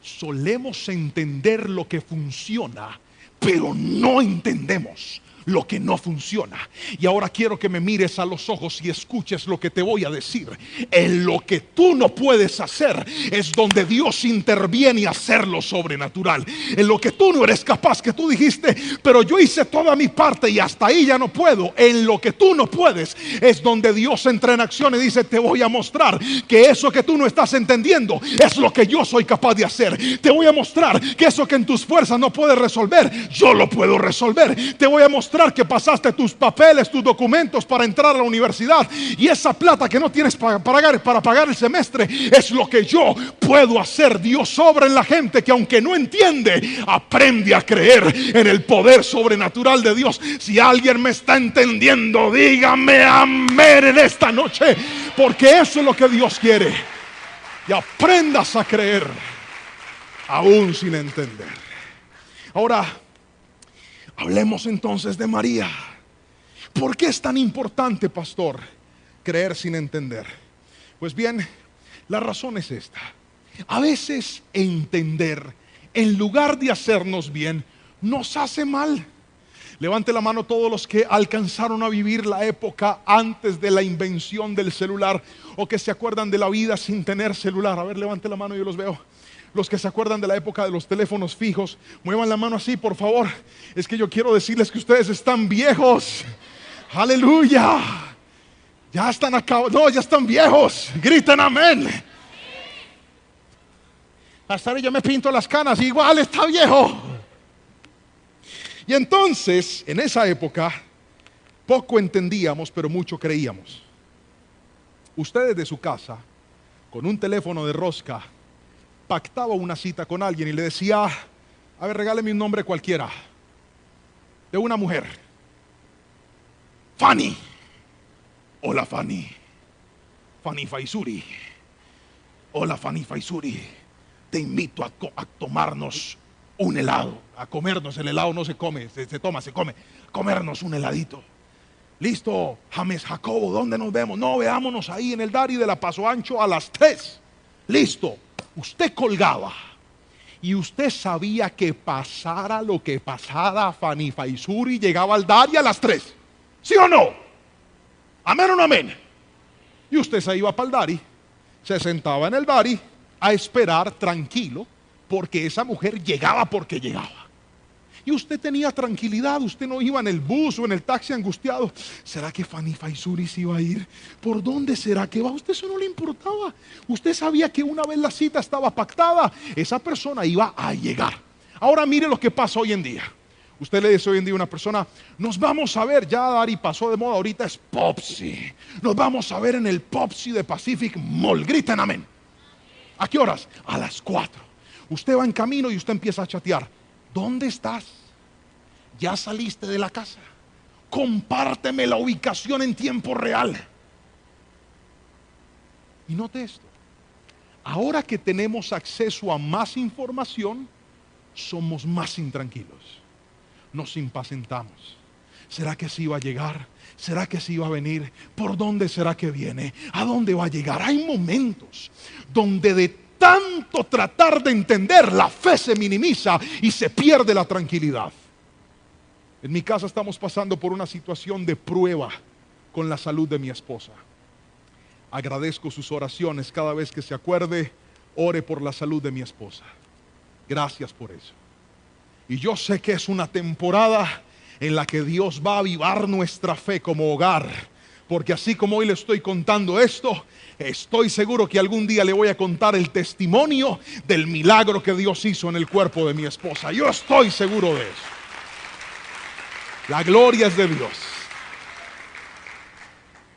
Speaker 2: solemos entender lo que funciona, pero no entendemos lo que no funciona. Y ahora quiero que me mires a los ojos y escuches lo que te voy a decir. En lo que tú no puedes hacer es donde Dios interviene a hacer lo sobrenatural. En lo que tú no eres capaz, que tú dijiste, pero yo hice toda mi parte y hasta ahí ya no puedo. En lo que tú no puedes es donde Dios entra en acción y dice, te voy a mostrar que eso que tú no estás entendiendo es lo que yo soy capaz de hacer. Te voy a mostrar que eso que en tus fuerzas no puedes resolver, yo lo puedo resolver. Te voy a mostrar que pasaste tus papeles, tus documentos para entrar a la universidad, y esa plata que no tienes para pagar el semestre es lo que yo puedo hacer. Dios obra en la gente que aunque no entiende, aprende a creer en el poder sobrenatural de Dios. Si alguien me está entendiendo, dígame amén en esta noche, porque eso es lo que Dios quiere. Y aprendas a creer aún sin entender. Ahora hablemos entonces de María. ¿Por qué es tan importante, pastor, creer sin entender? Pues bien, la razón es esta. A veces entender, en lugar de hacernos bien, nos hace mal. Levante la mano todos los que alcanzaron a vivir la época antes de la invención del celular, o que se acuerdan de la vida sin tener celular. A ver, levante la mano, yo los veo. Los que se acuerdan de la época de los teléfonos fijos, muevan la mano así, por favor. Es que yo quiero decirles que ustedes están viejos. Aleluya. Ya están acá, no, ya están viejos. Griten amén. Hasta ahora yo me pinto las canas, igual está viejo. Y entonces, en esa época, poco entendíamos, pero mucho creíamos. Ustedes de su casa, con un teléfono de rosca, pactaba una cita con alguien y le decía, a ver, regáleme un nombre cualquiera de una mujer. Fanny. Hola Fanny. Fanny Faisuri. Hola Fanny Faisuri. Te invito a tomarnos un helado. A comernos, el helado no se come, se toma, se come. Comernos un heladito. Listo, James Jacobo, ¿dónde nos vemos? No, veámonos ahí en el Dari de la Paso Ancho a las 3. Listo. Usted colgaba y usted sabía que pasara lo que pasara, Fanny Faisuri llegaba al Dari a las 3. ¿Sí o no? ¿Amén o no amén? Y usted se iba para el Dari, se sentaba en el Dari a esperar tranquilo, porque esa mujer llegaba porque llegaba. Y usted tenía tranquilidad, usted no iba en el bus o en el taxi angustiado. ¿Será que Fanny Faisuri se iba a ir? ¿Por dónde será que va? A usted eso no le importaba. Usted sabía que una vez la cita estaba pactada, esa persona iba a llegar. Ahora mire lo que pasa hoy en día. Usted le dice hoy en día a una persona, nos vamos a ver, ya Dari pasó de moda, ahorita es Popsi. Nos vamos a ver en el Popsi de Pacific Mall. Griten amén. ¿A qué horas? A las 4. Usted va en camino y usted empieza a chatear. ¿Dónde estás? ¿Ya saliste de la casa? Compárteme la ubicación en tiempo real. Y note esto. Ahora que tenemos acceso a más información, somos más intranquilos. Nos impacientamos. ¿Será que sí va a llegar? ¿Será que sí va a venir? ¿Por dónde será que viene? ¿A dónde va a llegar? Hay momentos donde de tanto tratar de entender, la fe se minimiza y se pierde la tranquilidad. En mi casa estamos pasando por una situación de prueba con la salud de mi esposa. Agradezco sus oraciones. Cada vez que se acuerde, ore por la salud de mi esposa. Gracias por eso. Y yo sé que es una temporada en la que Dios va a avivar nuestra fe como hogar. Porque así como hoy le estoy contando esto, estoy seguro que algún día le voy a contar el testimonio del milagro que Dios hizo en el cuerpo de mi esposa. Yo estoy seguro de eso. La gloria es de Dios.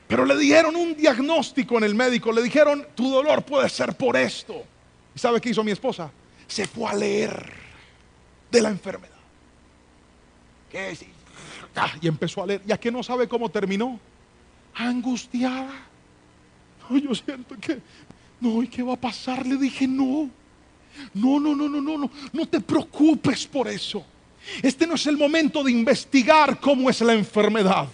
Speaker 2: Pero le dijeron un diagnóstico en el médico. Le dijeron, tu dolor puede ser por esto. ¿Y sabe qué hizo mi esposa? Se fue a leer de la enfermedad. ¿Qué es? Y empezó a leer. ¿Y a qué no sabe cómo terminó? Angustiada. No, yo siento que no, ¿y qué va a pasar? Le dije, no te preocupes por eso. Este no es el momento de investigar cómo es la enfermedad.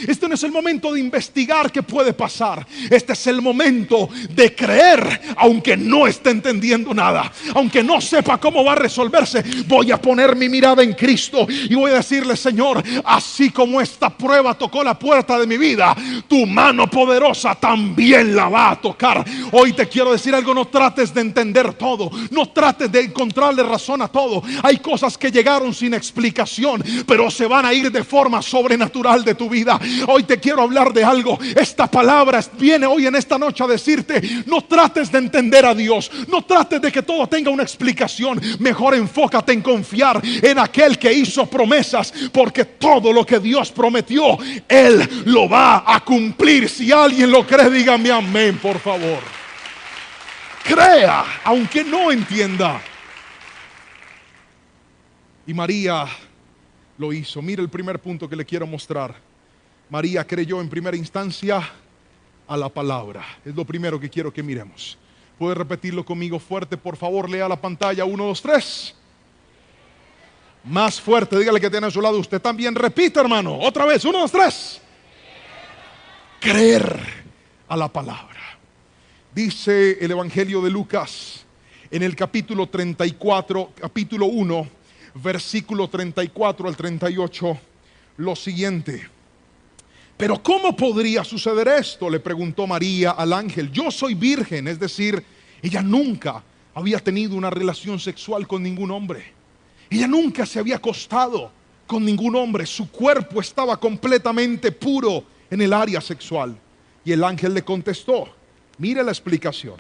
Speaker 2: Este no es el momento de investigar qué puede pasar. Este es el momento de creer, aunque no esté entendiendo nada, aunque no sepa cómo va a resolverse. Voy a poner mi mirada en Cristo y voy a decirle, Señor, así como esta prueba tocó la puerta de mi vida, tu mano poderosa también la va a tocar. Hoy te quiero decir algo: no trates de entender todo, no trates de encontrarle razón a todo. Hay cosas que llegaron sin explicación, pero se van a ir de forma sobrenatural de tu vida. Hoy te quiero hablar de algo. Esta palabra viene hoy en esta noche a decirte: no trates de entender a Dios, no trates de que todo tenga una explicación. Mejor enfócate en confiar en aquel que hizo promesas, porque todo lo que Dios prometió, Él lo va a cumplir. Si alguien lo cree, dígame amén, por favor. Crea, aunque no entienda. Y María lo hizo. Mira el primer punto que le quiero mostrar. María creyó en primera instancia a la palabra. Es lo primero que quiero que miremos. ¿Puede repetirlo conmigo fuerte, por favor? Lea la pantalla. 1, 2, 3. Más fuerte, dígale que tiene a su lado. Usted también repita, hermano. Otra vez, 1, 2, 3. Creer a la palabra. Dice el Evangelio de Lucas en el capítulo 34, capítulo 1, versículo 34 al 38, lo siguiente. Pero ¿cómo podría suceder esto?, le preguntó María al ángel. Yo soy virgen, es decir, ella nunca había tenido una relación sexual con ningún hombre. Ella nunca se había acostado con ningún hombre. Su cuerpo estaba completamente puro en el área sexual. Y el ángel le contestó, mire la explicación: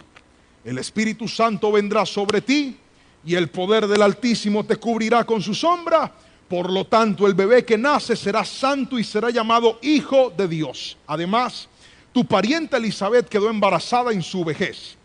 Speaker 2: el Espíritu Santo vendrá sobre ti y el poder del Altísimo te cubrirá con su sombra. Por lo tanto, el bebé que nace será santo y será llamado Hijo de Dios. Además, tu parienta Elizabeth quedó embarazada en su vejez.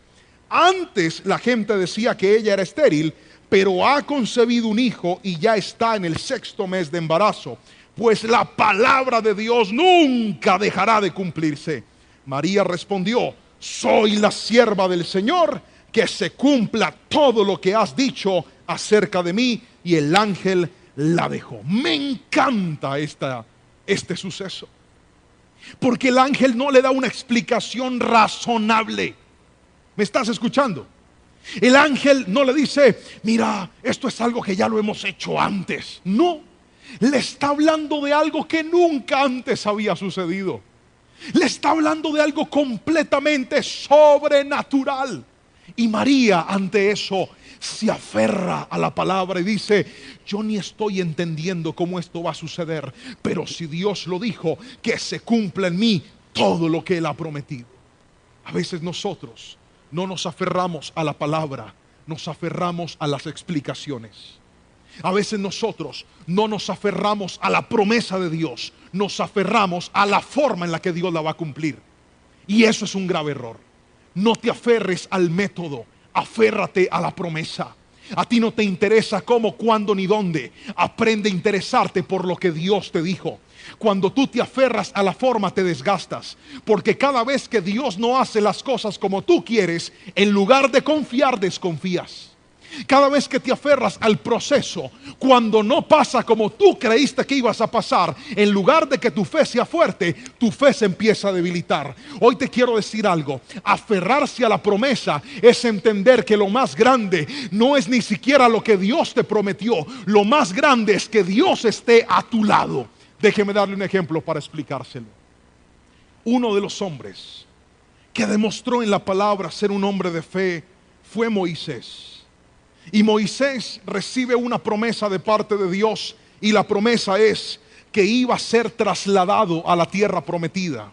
Speaker 2: Antes la gente decía que ella era estéril, pero ha concebido un hijo y ya está en el 6º mes de embarazo, pues la palabra de Dios nunca dejará de cumplirse. María respondió: soy la sierva del Señor, que se cumpla todo lo que has dicho acerca de mí. Y el ángel la dejó. Me encanta este suceso, porque el ángel no le da una explicación razonable. ¿Me estás escuchando? El ángel no le dice: mira, esto es algo que ya lo hemos hecho antes. No, le está hablando de algo que nunca antes había sucedido. Le está hablando de algo completamente sobrenatural. Y María, ante eso, se aferra a la palabra y dice: yo ni estoy entendiendo cómo esto va a suceder, pero si Dios lo dijo, que se cumpla en mí todo lo que Él ha prometido. A veces nosotros no nos aferramos a la palabra, nos aferramos a las explicaciones. A veces nosotros no nos aferramos a la promesa de Dios, nos aferramos a la forma en la que Dios la va a cumplir. Y eso es un grave error. No te aferres al método, aférrate a la promesa. A ti no te interesa cómo, cuándo ni dónde. Aprende a interesarte por lo que Dios te dijo. Cuando tú te aferras a la forma, te desgastas, porque cada vez que Dios no hace las cosas como tú quieres, en lugar de confiar, desconfías. Cada vez que te aferras al proceso, cuando no pasa como tú creíste que ibas a pasar, en lugar de que tu fe sea fuerte, tu fe se empieza a debilitar. Hoy te quiero decir algo: aferrarse a la promesa es entender que lo más grande no es ni siquiera lo que Dios te prometió. Lo más grande es que Dios esté a tu lado. Déjeme darle un ejemplo para explicárselo. Uno de los hombres que demostró en la palabra ser un hombre de fe fue Moisés. Y Moisés recibe una promesa de parte de Dios, y la promesa es que iba a ser trasladado a la tierra prometida,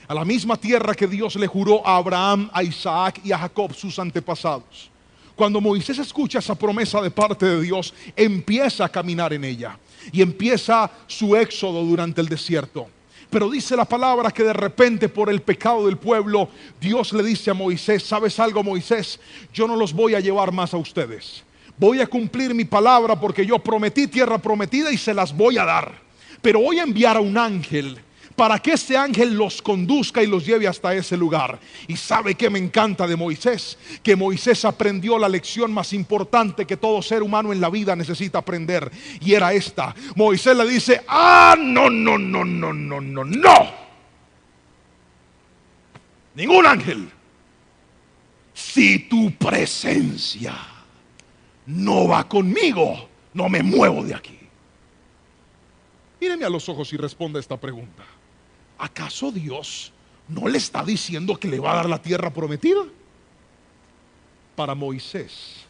Speaker 2: a la misma tierra que Dios le juró a Abraham, a Isaac y a Jacob, sus antepasados. Cuando Moisés escucha esa promesa de parte de Dios, empieza a caminar en ella y empieza su éxodo durante el desierto. Pero dice la palabra que de repente, por el pecado del pueblo, Dios le dice a Moisés: ¿sabes algo, Moisés? Yo no los voy a llevar más a ustedes. Voy a cumplir mi palabra, porque yo prometí tierra prometida y se las voy a dar. Pero voy a enviar a un ángel para que ese ángel los conduzca y los lleve hasta ese lugar. Y ¿sabe qué me encanta de Moisés? Que Moisés aprendió la lección más importante que todo ser humano en la vida necesita aprender, y era esta. Moisés le dice: no. Ningún ángel. Si tu presencia no va conmigo, no me muevo de aquí. Míreme a los ojos y responda esta pregunta: ¿acaso Dios no le está diciendo que le va a dar la tierra prometida? Para Moisés,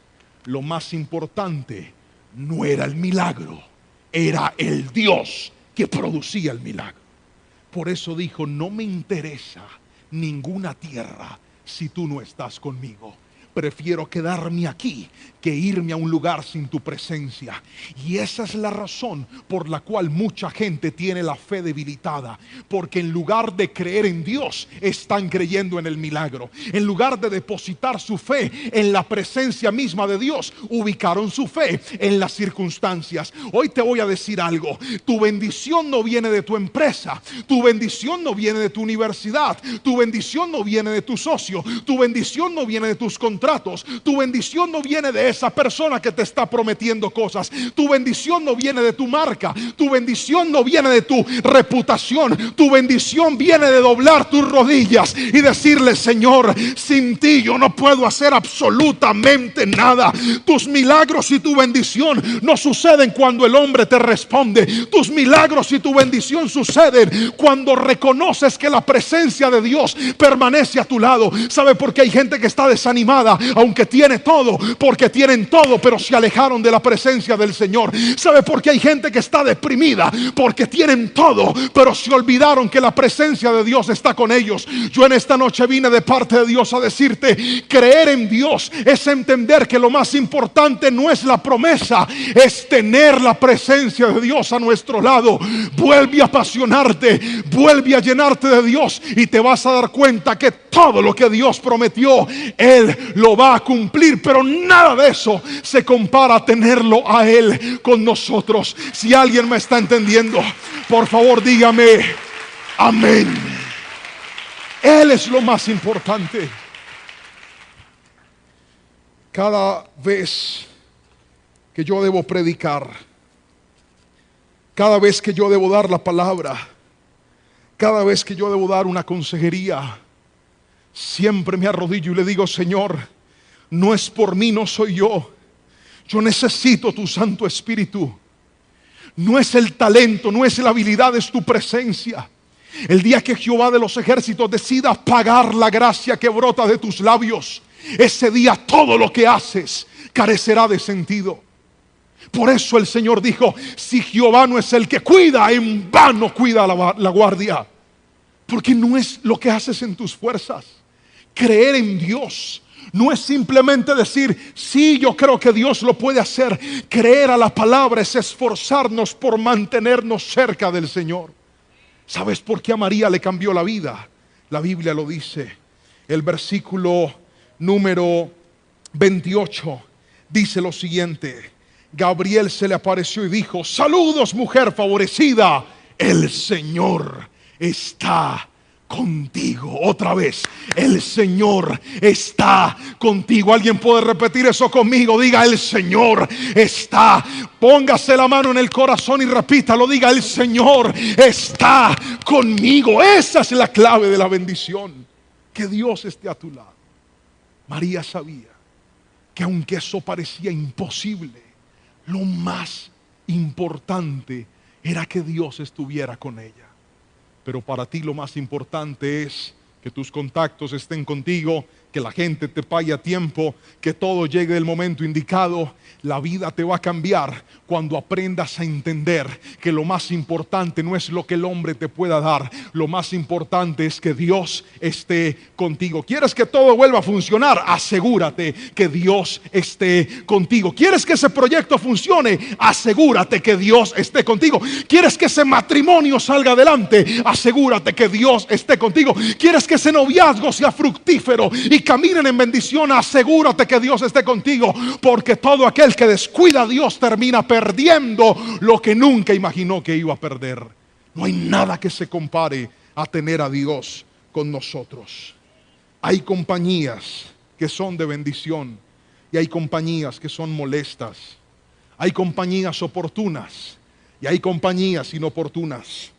Speaker 2: lo más importante no era el milagro, era el Dios que producía el milagro. Por eso dijo: no me interesa ninguna tierra si tú no estás conmigo. Prefiero quedarme aquí que irme a un lugar sin tu presencia. Y esa es la razón por la cual mucha gente tiene la fe debilitada, porque en lugar de creer en Dios, están creyendo en el milagro. En lugar de depositar su fe en la presencia misma de Dios, ubicaron su fe en las circunstancias. Hoy te voy a decir algo: tu bendición no viene de tu empresa, tu bendición no viene de tu universidad, tu bendición no viene de tu socio, tu bendición no viene de tus contratos, tu bendición no viene de esa persona que te está prometiendo cosas, tu bendición no viene de tu marca, tu bendición no viene de tu reputación, tu bendición viene de doblar tus rodillas y decirle: Señor, sin ti yo no puedo hacer absolutamente nada. Tus milagros y tu bendición no suceden cuando el hombre te responde. Tus milagros y tu bendición suceden cuando reconoces que la presencia de Dios permanece a tu lado. ¿Sabe por qué hay gente que está desanimada aunque tiene todo? Porque tienen todo pero se alejaron de la presencia del Señor. ¿Sabe por qué hay gente que está deprimida? Porque tienen todo pero se olvidaron que la presencia de Dios está con ellos. Yo en esta noche vine de parte de Dios a decirte: creer en Dios es entender que lo más importante no es la promesa, es tener la presencia de Dios a nuestro lado. Vuelve a apasionarte, vuelve a llenarte de Dios, y te vas a dar cuenta que todo lo que Dios prometió, Él lo va a cumplir. Pero nada de eso se compara a tenerlo a Él con nosotros. Si alguien me está entendiendo, por favor dígame amén. Él es lo más importante. Cada vez que yo debo predicar, cada vez que yo debo dar la palabra, cada vez que yo debo dar una consejería, siempre me arrodillo y le digo: Señor, no es por mí, no soy yo. Yo necesito tu Santo Espíritu. No es el talento, no es la habilidad, es tu presencia. El día que Jehová de los ejércitos decida pagar la gracia que brota de tus labios, ese día todo lo que haces carecerá de sentido. Por eso el Señor dijo: si Jehová no es el que cuida, en vano cuida la guardia. Porque no es lo que haces en tus fuerzas. Creer en Dios no es simplemente decir: sí, yo creo que Dios lo puede hacer. Creer a la palabra es esforzarnos por mantenernos cerca del Señor. ¿Sabes por qué a María le cambió la vida? La Biblia lo dice. El versículo número 28 dice lo siguiente: Gabriel se le apareció y dijo: saludos, mujer favorecida, el Señor está contigo. Otra vez, el Señor está contigo. Alguien puede repetir eso conmigo. Diga: el Señor está. Póngase la mano en el corazón y repítalo. Diga: el Señor está conmigo. Esa es la clave de la bendición, que Dios esté a tu lado. María sabía que aunque eso parecía imposible, lo más importante era que Dios estuviera con ella. Pero para ti lo más importante es que tus contactos estén contigo, que la gente te pague a tiempo, que todo llegue el momento indicado. La vida te va a cambiar cuando aprendas a entender que lo más importante no es lo que el hombre te pueda dar. Lo más importante es que Dios esté contigo. ¿Quieres que todo vuelva a funcionar? Asegúrate que Dios esté contigo. ¿Quieres que ese proyecto funcione? Asegúrate que Dios esté contigo. ¿Quieres que ese matrimonio salga adelante? Asegúrate que Dios esté contigo. ¿Quieres que ese noviazgo sea fructífero y caminen en bendición? Asegúrate que Dios esté contigo, porque todo aquel que descuida a Dios termina perdiendo lo que nunca imaginó que iba a perder. No hay nada que se compare a tener a Dios con nosotros. Hay compañías que son de bendición y hay compañías que son molestas. Hay compañías oportunas y hay compañías inoportunas.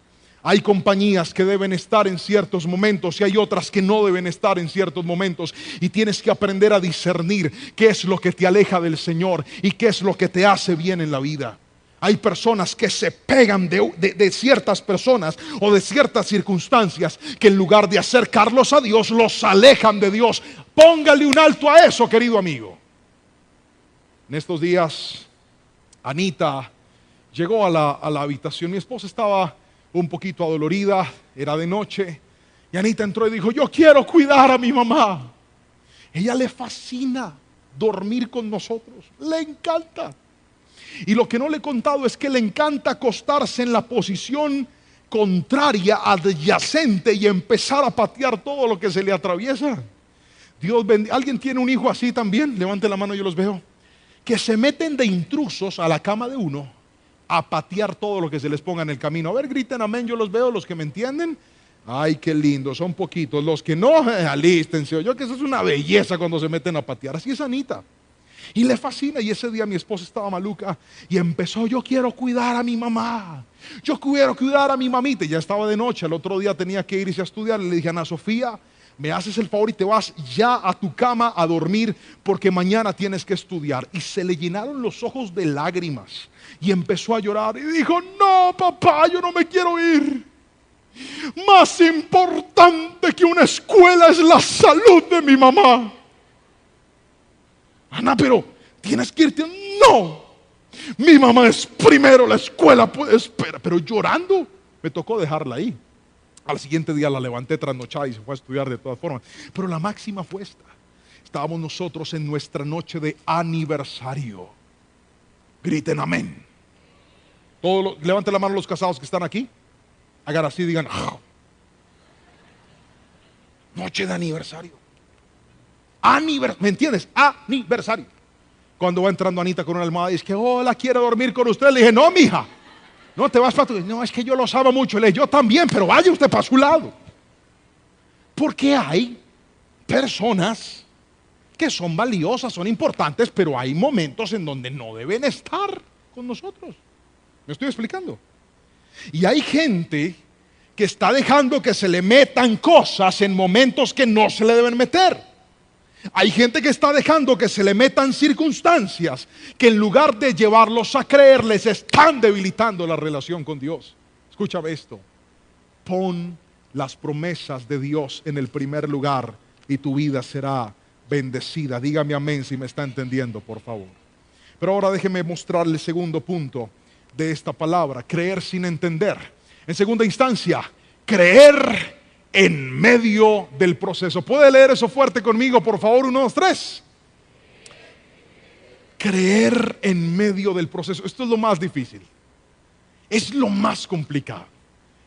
Speaker 2: Hay compañías que deben estar en ciertos momentos y hay otras que no deben estar en ciertos momentos. Y tienes que aprender a discernir qué es lo que te aleja del Señor y qué es lo que te hace bien en la vida. Hay personas que se pegan de ciertas personas o de ciertas circunstancias que en lugar de acercarlos a Dios, los alejan de Dios. Póngale un alto a eso, querido amigo. En estos días, Anita llegó a la habitación. Mi esposa estaba un poquito adolorida, era de noche, y Anita entró y dijo: yo quiero cuidar a mi mamá. Ella le fascina dormir con nosotros, le encanta. Y lo que no le he contado es que le encanta acostarse en la posición contraria, adyacente, y empezar a patear todo lo que se le atraviesa. Dios bendiga. ¿Alguien tiene un hijo así también? Levante la mano, yo los veo. Que se meten de intrusos a la cama de uno a patear todo lo que se les ponga en el camino. A ver, griten amén, yo los veo, los que me entienden. Ay, qué lindo, son poquitos. Los que no, alístense. Yo que eso es una belleza cuando se meten a patear. Así es Anita. Y le fascina. Y ese día mi esposa estaba maluca y empezó: yo quiero cuidar a mi mamá, yo quiero cuidar a mi mamita. Y ya estaba de noche, el otro día tenía que irse a estudiar. Le dije: Ana Sofía, me haces el favor y te vas ya a tu cama a dormir, porque mañana tienes que estudiar. Y se le llenaron los ojos de lágrimas y empezó a llorar y dijo: no, papá, yo no me quiero ir. Más importante que una escuela es la salud de mi mamá. Ana, pero tienes que irte. No, mi mamá es primero, la escuela puede esperar. Pero llorando, me tocó dejarla ahí. Al siguiente día la levanté trasnochada y se fue a estudiar de todas formas. Pero la máxima fue esta: estábamos nosotros en nuestra noche de aniversario. Griten amén. Levanten la mano los casados que están aquí. Hagan así, digan: noche de aniversario. ¿Me entiendes? Aniversario. Cuando va entrando Anita con una almohada y dice: hola, quiero dormir con usted. Le dije: no, mija, no te vas para tu... No, es que yo los amo mucho. Le dije: yo también, pero vaya usted para su lado. Porque hay personas que son valiosas, son importantes, pero hay momentos en donde no deben estar con nosotros. ¿Me estoy explicando? Y hay gente que está dejando que se le metan cosas en momentos que no se le deben meter. Hay gente que está dejando que se le metan circunstancias que en lugar de llevarlos a creer, les están debilitando la relación con Dios. Escúchame esto: pon las promesas de Dios en el primer lugar y tu vida será bendecida. Dígame amén si me está entendiendo, por favor. Pero ahora déjeme mostrarle el segundo punto de esta palabra: creer sin entender. En segunda instancia, creer en medio del proceso. ¿Puede leer eso fuerte conmigo, por favor? 1, 2, 3. Creer en medio del proceso. Esto es lo más difícil. Es lo más complicado.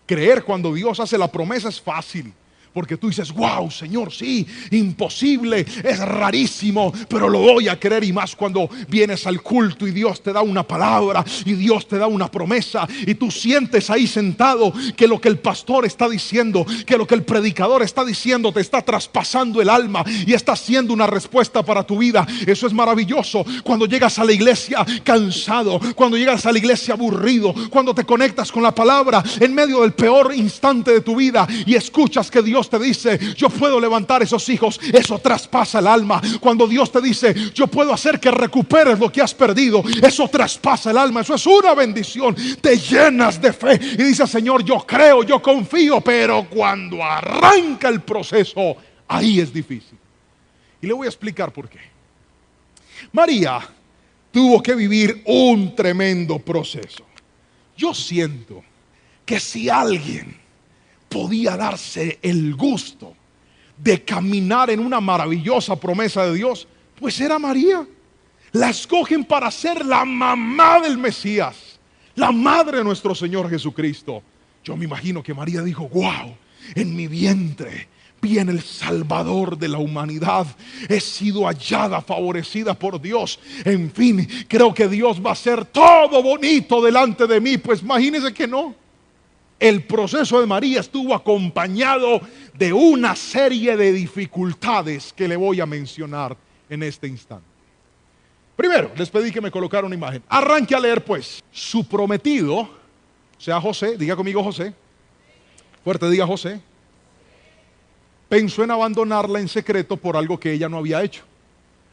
Speaker 2: Creer cuando Dios hace la promesa es fácil, Porque tú dices, wow, Señor, sí, imposible, es rarísimo, pero lo voy a creer. Y más cuando vienes al culto y Dios te da una palabra y Dios te da una promesa, y tú sientes ahí sentado que lo que el pastor está diciendo, que lo que el predicador está diciendo te está traspasando el alma y está haciendo una respuesta para tu vida. Eso es maravilloso. Cuando llegas a la iglesia cansado, cuando llegas a la iglesia aburrido, cuando te conectas con la palabra en medio del peor instante de tu vida y escuchas que Dios te dice, yo puedo levantar esos hijos, eso traspasa el alma. Cuando Dios te dice, yo puedo hacer que recuperes lo que has perdido, eso traspasa el alma. Eso es una bendición. Te llenas de fe y dices, Señor, yo creo, yo confío. Pero cuando arranca el proceso, ahí es difícil. Y le voy a explicar por qué. María tuvo que vivir un tremendo proceso. Yo siento que si alguien podía darse el gusto de caminar en una maravillosa promesa de Dios, pues era María. La escogen para ser la mamá del Mesías, la madre de nuestro Señor Jesucristo. Yo me imagino que María dijo, wow, en mi vientre viene el Salvador de la humanidad. He sido hallada, favorecida por Dios. En fin, creo que Dios va a hacer todo bonito delante de mí. Pues imagínense que no. El proceso de María estuvo acompañado de una serie de dificultades que le voy a mencionar en este instante. Primero, les pedí que me colocara una imagen. Arranque a leer pues. Su prometido, o sea José, diga conmigo José. Fuerte, diga José. Pensó en abandonarla en secreto por algo que ella no había hecho.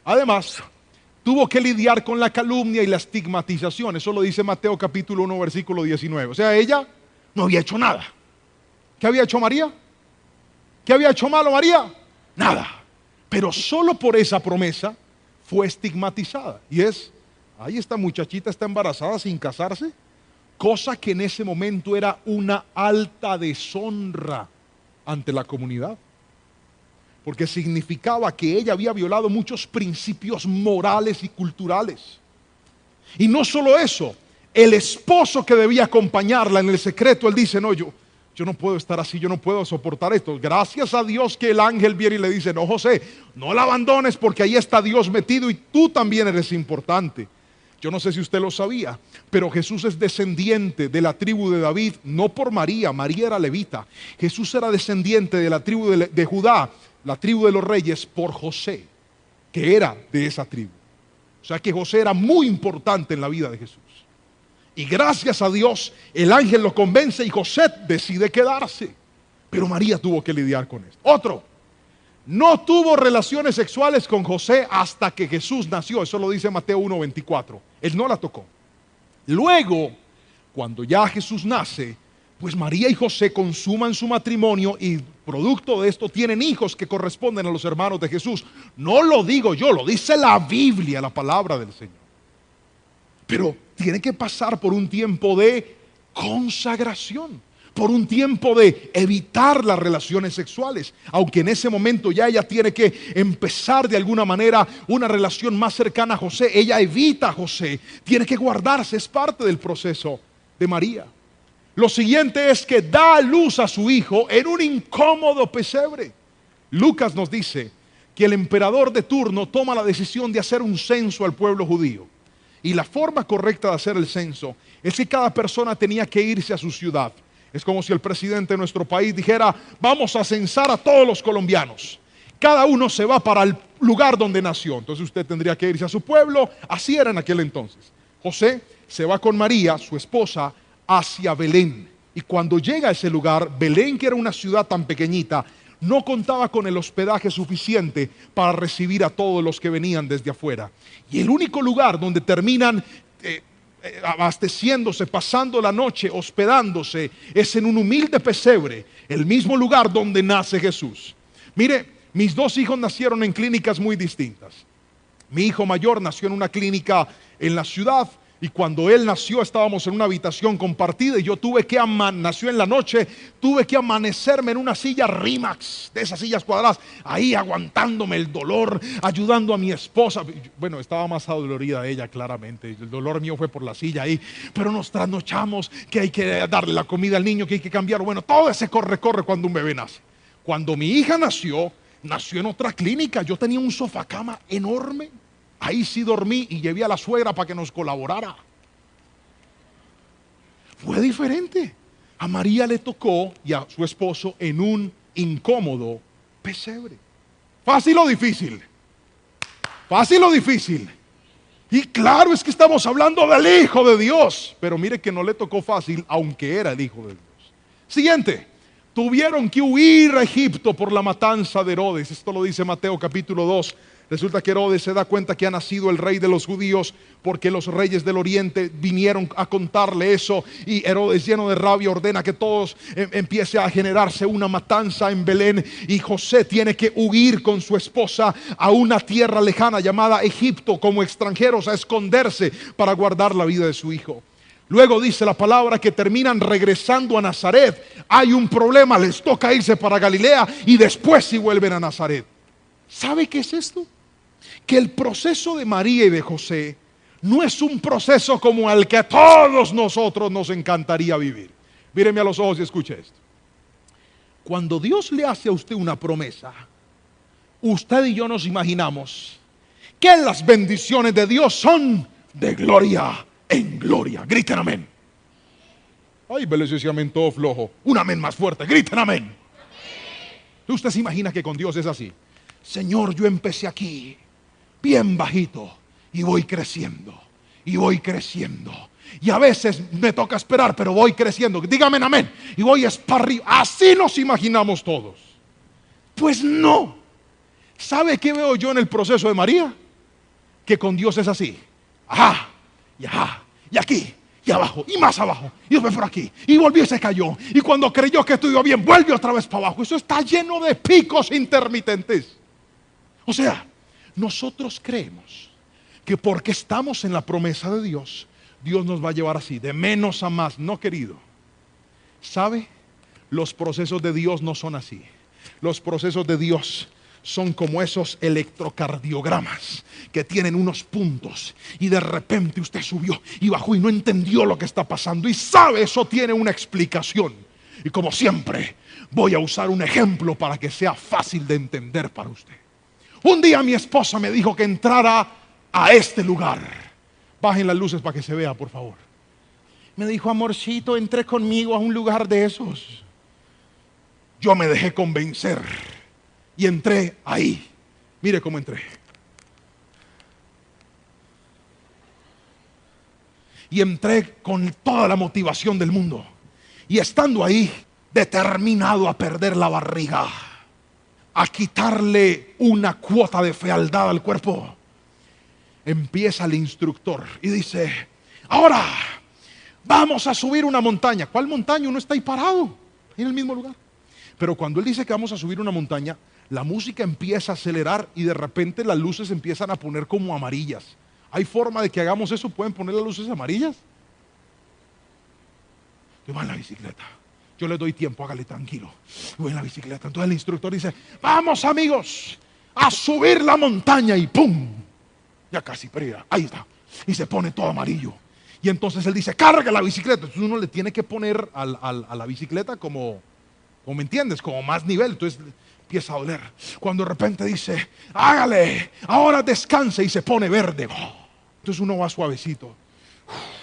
Speaker 2: Además, tuvo que lidiar con la calumnia y la estigmatización. Eso lo dice Mateo capítulo 1, versículo 19. O sea, ella no había hecho nada. ¿Qué había hecho María? ¿Qué había hecho malo María? Nada. Pero solo por esa promesa fue estigmatizada. Y es, ahí esta muchachita está embarazada sin casarse. Cosa que en ese momento era una alta deshonra ante la comunidad. Porque significaba que ella había violado muchos principios morales y culturales. Y no solo eso, el esposo que debía acompañarla en el secreto, él dice, no, yo no puedo estar así, yo no puedo soportar esto. Gracias a Dios que el ángel viene y le dice, no José, no la abandones porque ahí está Dios metido y tú también eres importante. Yo no sé si usted lo sabía, pero Jesús es descendiente de la tribu de David, no por María, María era levita. Jesús era descendiente de la tribu de Judá, la tribu de los reyes, por José, que era de esa tribu. O sea que José era muy importante en la vida de Jesús. Y gracias a Dios, el ángel lo convence y José decide quedarse. Pero María tuvo que lidiar con esto. Otro, no tuvo relaciones sexuales con José hasta que Jesús nació. Eso lo dice Mateo 1:24. Él no la tocó. Luego, cuando ya Jesús nace, pues María y José consuman su matrimonio y producto de esto tienen hijos que corresponden a los hermanos de Jesús. No lo digo yo, lo dice la Biblia, la palabra del Señor. Pero tiene que pasar por un tiempo de consagración, por un tiempo de evitar las relaciones sexuales, aunque en ese momento ya ella tiene que empezar de alguna manera una relación más cercana a José. Ella evita a José, tiene que guardarse, es parte del proceso de María. Lo siguiente es que da a luz a su hijo en un incómodo pesebre. Lucas nos dice que el emperador de turno toma la decisión de hacer un censo al pueblo judío. Y la forma correcta de hacer el censo es que cada persona tenía que irse a su ciudad. Es como si el presidente de nuestro país dijera, vamos a censar a todos los colombianos. Cada uno se va para el lugar donde nació. Entonces usted tendría que irse a su pueblo. Así era en aquel entonces. José se va con María, su esposa, hacia Belén. Y cuando llega a ese lugar, Belén, que era una ciudad tan pequeñita, no contaba con el hospedaje suficiente para recibir a todos los que venían desde afuera. Y el único lugar donde terminan abasteciéndose, pasando la noche, hospedándose, es en un humilde pesebre, el mismo lugar donde nace Jesús. Mire, mis dos hijos nacieron en clínicas muy distintas. Mi hijo mayor nació en una clínica en la ciudad. Y cuando él nació estábamos en una habitación compartida y yo nació en la noche, tuve que amanecerme en una silla Rimax, de esas sillas cuadradas, ahí aguantándome el dolor, ayudando a mi esposa. Bueno, estaba más adolorida ella claramente, el dolor mío fue por la silla ahí, pero nos trasnochamos que hay que darle la comida al niño, que hay que cambiarlo. Bueno, todo ese corre cuando un bebé nace. Cuando mi hija nació en otra clínica. Yo tenía un sofacama enorme. Ahí sí dormí y llevé a la suegra para que nos colaborara. Fue diferente. A María le tocó y a su esposo en un incómodo pesebre. ¿Fácil o difícil? Fácil o difícil. Y claro, es que estamos hablando del Hijo de Dios. Pero mire que no le tocó fácil, aunque era el Hijo de Dios. Siguiente. Tuvieron que huir a Egipto por la matanza de Herodes. Esto lo dice Mateo capítulo 2. Resulta que Herodes se da cuenta que ha nacido el rey de los judíos, porque los reyes del oriente vinieron a contarle eso. Y Herodes, lleno de rabia, ordena que todos empiece a generarse una matanza en Belén. Y José tiene que huir con su esposa a una tierra lejana llamada Egipto, como extranjeros, a esconderse para guardar la vida de su hijo. Luego dice la palabra que terminan regresando a Nazaret. Hay un problema, les toca irse para Galilea y después sí vuelven a Nazaret. ¿Sabe qué es esto? Que el proceso de María y de José no es un proceso como el que a todos nosotros nos encantaría vivir. Míreme a los ojos y escuche esto. Cuando Dios le hace a usted una promesa, usted y yo nos imaginamos que las bendiciones de Dios son de gloria en gloria. Griten amén. Ay, vele ese amén todo flojo. Un amén más fuerte. Griten amén. Usted se imagina que con Dios es así. Señor, yo empecé aquí bien bajito y voy creciendo y voy creciendo. Y a veces me toca esperar, pero voy creciendo. Dígame amén. Y voy para arriba. Así nos imaginamos todos. Pues no. ¿Sabe qué veo yo en el proceso de María? Que con Dios es así. Ajá. Y ajá, y aquí, y abajo, y más abajo, y después por aquí, y volvió y se cayó, y cuando creyó que estuvo bien, vuelve otra vez para abajo. Eso está lleno de picos intermitentes. O sea, nosotros creemos que porque estamos en la promesa de Dios, Dios nos va a llevar así, de menos a más. No, querido. ¿Sabe? Los procesos de Dios no son así. Los procesos de Dios son como esos electrocardiogramas que tienen unos puntos y de repente usted subió y bajó y no entendió lo que está pasando, y sabe, eso tiene una explicación. Y como siempre voy a usar un ejemplo para que sea fácil de entender para usted. Un día mi esposa me dijo que entrara a este lugar. Bajen las luces para que se vea, por favor. Me dijo: amorcito, entré conmigo a un lugar de esos. Yo me dejé convencer y entré ahí. Mire cómo entré. Y entré con toda la motivación del mundo. Y estando ahí, determinado a perder la barriga, a quitarle una cuota de fealdad al cuerpo, empieza el instructor y dice: ahora vamos a subir una montaña. ¿Cuál montaña? Uno está ahí parado, en el mismo lugar. Pero cuando él dice que vamos a subir una montaña, la música empieza a acelerar y de repente las luces empiezan a poner como amarillas. ¿Hay forma de que hagamos eso? ¿Pueden poner las luces amarillas? Yo voy en la bicicleta. Yo le doy tiempo, hágale tranquilo. Yo voy en la bicicleta. Entonces el instructor dice: vamos, amigos, a subir la montaña. Y ¡pum! Ya casi, pero ahí está. Y se pone todo amarillo. Y entonces él dice: carga la bicicleta. Entonces uno le tiene que poner a la bicicleta como ¿me entiendes? Como más nivel. Entonces empieza a doler. Cuando de repente dice: hágale, ahora descanse, y se pone verde. Entonces uno va suavecito.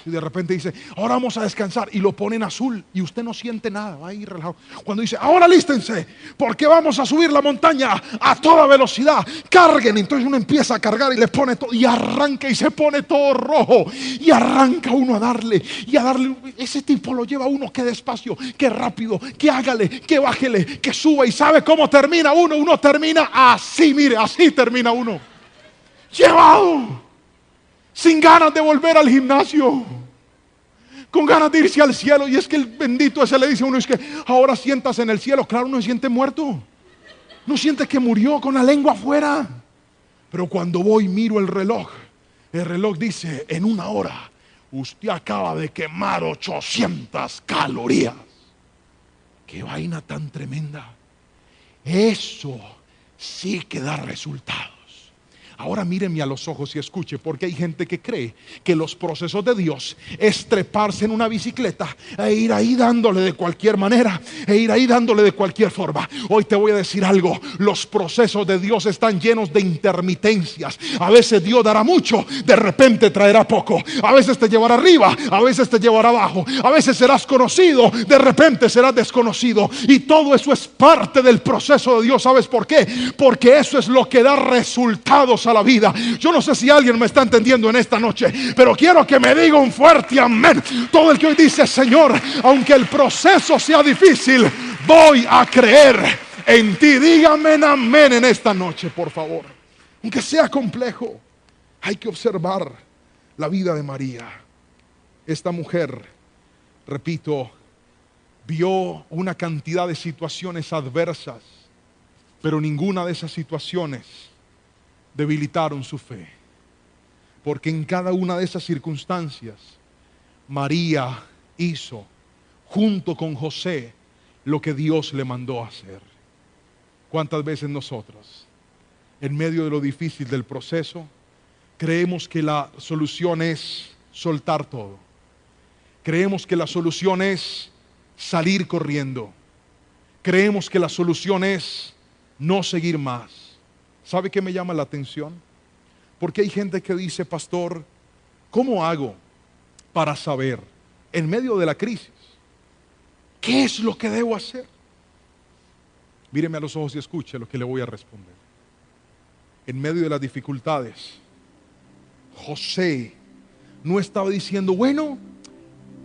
Speaker 2: Y de repente dice: ahora vamos a descansar, y lo ponen azul y usted no siente nada, va ahí relajado. Cuando dice: ahora lístense, porque vamos a subir la montaña a toda velocidad, carguen. Entonces uno empieza a cargar y le pone todo, y arranca y se pone todo rojo, y arranca uno a darle y a darle. Ese tipo lo lleva uno que despacio, que rápido, que hágale, que bájele, que suba. Y ¿sabe cómo termina uno? Uno termina así, mire, así termina uno, llevado, sin ganas de volver al gimnasio, con ganas de irse al cielo. Y es que el bendito ese le dice a uno: es que ahora sientas en el cielo. Claro, uno se siente muerto, no siente que murió con la lengua afuera. Pero cuando voy, miro el reloj dice: en una hora usted acaba de quemar 800 calorías. Qué vaina tan tremenda. Eso sí que da resultados. Ahora míreme a los ojos y escuche, porque hay gente que cree que los procesos de Dios es treparse en una bicicleta e ir ahí dándole de cualquier manera, e ir ahí dándole de cualquier forma. Hoy te voy a decir algo: los procesos de Dios están llenos de intermitencias. A veces Dios dará mucho, de repente traerá poco. A veces te llevará arriba, a veces te llevará abajo. A veces serás conocido, de repente serás desconocido. Y todo eso es parte del proceso de Dios. ¿Sabes por qué? Porque eso es lo que da resultados a la vida. Yo no sé si alguien me está entendiendo en esta noche, pero quiero que me diga un fuerte amén todo el que hoy dice: Señor, aunque el proceso sea difícil, voy a creer en ti. Dígame amén en esta noche, por favor. Aunque sea complejo, hay que observar la vida de María. Esta mujer, repito, vio una cantidad de situaciones adversas, pero ninguna de esas situaciones debilitaron su fe, porque en cada una de esas circunstancias María hizo junto con José lo que Dios le mandó a hacer. ¿Cuántas veces nosotros, en medio de lo difícil del proceso, creemos que la solución es soltar todo? Creemos que la solución es salir corriendo. Creemos que la solución es no seguir más. ¿Sabe qué me llama la atención? Porque hay gente que dice: pastor, ¿cómo hago para saber, en medio de la crisis, qué es lo que debo hacer? Míreme a los ojos y escuche lo que le voy a responder. En medio de las dificultades, José no estaba diciendo: bueno,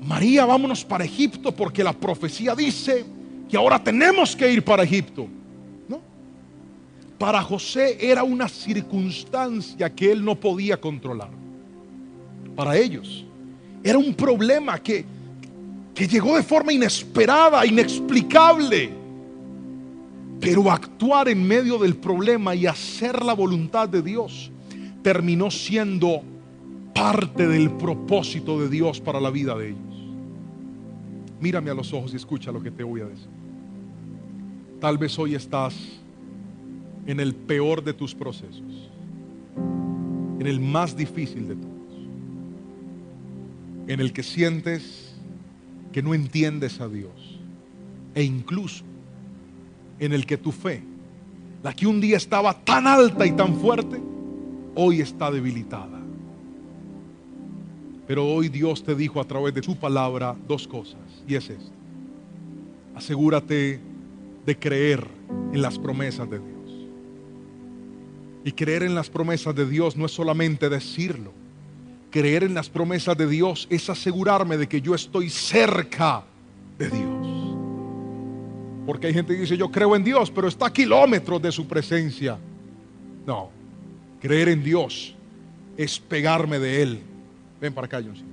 Speaker 2: María, vámonos para Egipto porque la profecía dice que ahora tenemos que ir para Egipto. Para José era una circunstancia que él no podía controlar. Para ellos era un problema que llegó de forma inesperada, inexplicable. Pero actuar en medio del problema y hacer la voluntad de Dios terminó siendo parte del propósito de Dios para la vida de ellos. Mírame a los ojos y escucha lo que te voy a decir. Tal vez hoy estás en el peor de tus procesos, en el más difícil de todos, en el que sientes que no entiendes a Dios, e incluso en el que tu fe, la que un día estaba tan alta y tan fuerte, hoy está debilitada. Pero hoy Dios te dijo a través de su palabra dos cosas, y es esto: asegúrate de creer en las promesas de Dios. Y creer en las promesas de Dios no es solamente decirlo. Creer en las promesas de Dios es asegurarme de que yo estoy cerca de Dios. Porque hay gente que dice: yo creo en Dios, pero está a kilómetros de su presencia. No, creer en Dios es pegarme de Él. Ven para acá, Johncito.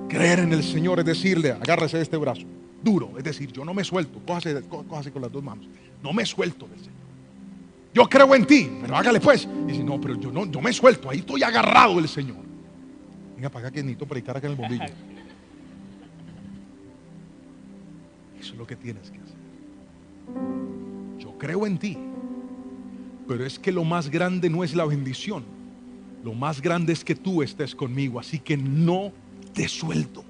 Speaker 2: Creer en el Señor es decirle: agárrese de este brazo duro, es decir, yo no me suelto. Cójase con las dos manos. No me suelto del Señor. Yo creo en ti, pero hágale pues. Y dice: no, pero yo no me suelto, ahí estoy agarrado del Señor. Venga para acá que necesito predicar acá en el bombillo. Eso es lo que tienes que hacer. Yo creo en ti, pero es que lo más grande no es la bendición. Lo más grande es que tú estés conmigo, así que no te suelto.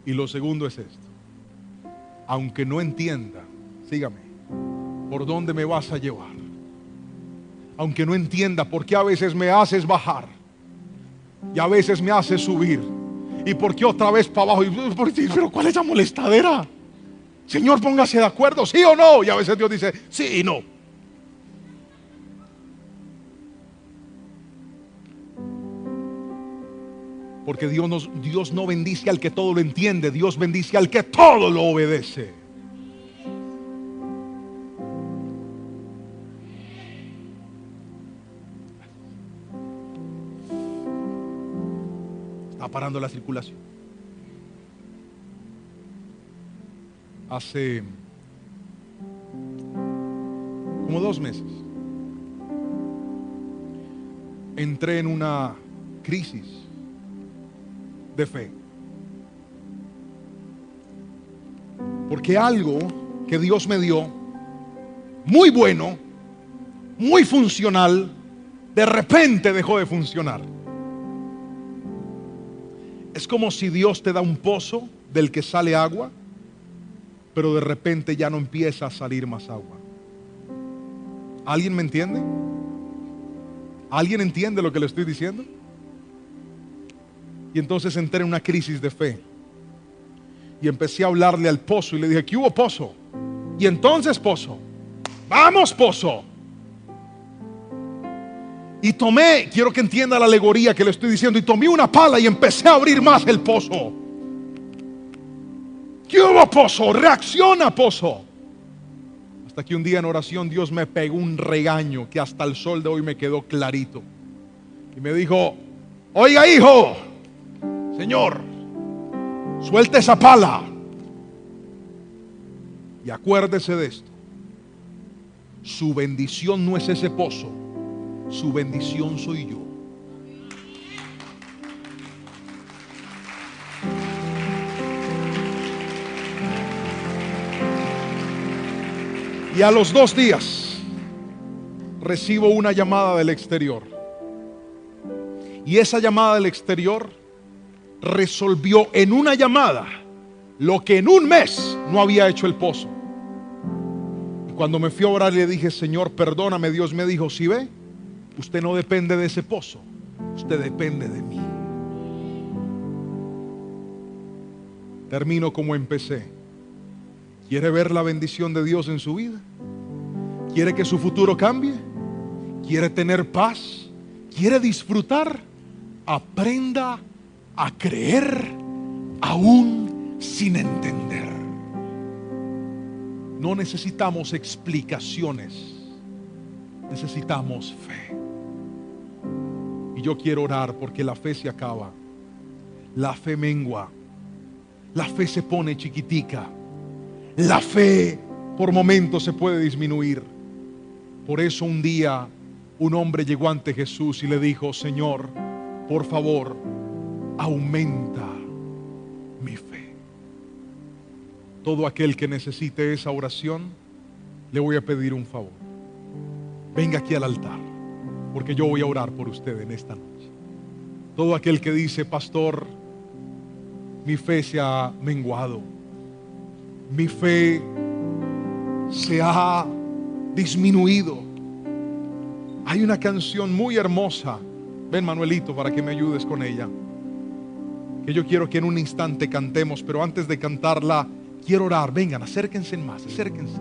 Speaker 2: Y lo segundo es esto: aunque no entienda, sígame, por dónde me vas a llevar, aunque no entienda por qué a veces me haces bajar y a veces me haces subir, y por qué otra vez para abajo, pero ¿cuál es la molestadera? Señor, póngase de acuerdo, sí o no. Y a veces Dios dice sí y no. Porque Dios no bendice al que todo lo entiende, Dios bendice al que todo lo obedece. Está parando la circulación. Hace como 2 meses entré en una crisis de fe, porque algo que Dios me dio, muy bueno, muy funcional, de repente dejó de funcionar. Es como si Dios te da un pozo del que sale agua, pero de repente ya no empieza a salir más agua. ¿Alguien me entiende? ¿Alguien entiende lo que le estoy diciendo? Y entonces entré en una crisis de fe y empecé a hablarle al pozo y le dije: ¿qué hubo, pozo? Y entonces, pozo, vamos, pozo. Y tomé, quiero que entienda la alegoría que le estoy diciendo, y tomé una pala y empecé a abrir más el pozo. ¿Qué hubo, pozo? Reacciona, pozo. Hasta que un día en oración Dios me pegó un regaño que hasta el sol de hoy me quedó clarito. Y me dijo: oiga, hijo, Señor, suelte esa pala. Y acuérdese de esto: su bendición no es ese pozo, su bendición soy yo. Y a los 2 días recibo una llamada del exterior. Y esa llamada del exterior resolvió en una llamada lo que en un mes no había hecho el pozo. Y cuando me fui a orar le dije: Señor, perdóname. Dios me dijo: ¿sí ve? Usted no depende de ese pozo, usted depende de mí. Termino como empecé. ¿Quiere ver la bendición de Dios en su vida? ¿Quiere que su futuro cambie? ¿Quiere tener paz? ¿Quiere disfrutar? Aprenda a creer aún sin entender. No necesitamos explicaciones, necesitamos fe. Y yo quiero orar porque la fe se acaba, la fe mengua, la fe se pone chiquitica, la fe por momentos se puede disminuir. Por eso un día un hombre llegó ante Jesús y le dijo: Señor, por favor, aumenta mi fe. Todo aquel que necesite esa oración, le voy a pedir un favor. Venga aquí al altar, porque yo voy a orar por usted en esta noche. Todo aquel que dice: pastor, mi fe se ha menguado, mi fe se ha disminuido. Hay una canción muy hermosa, ven Manuelito para que me ayudes con ella, que yo quiero que en un instante cantemos, pero antes de cantarla quiero orar. Vengan, acérquense más, acérquense.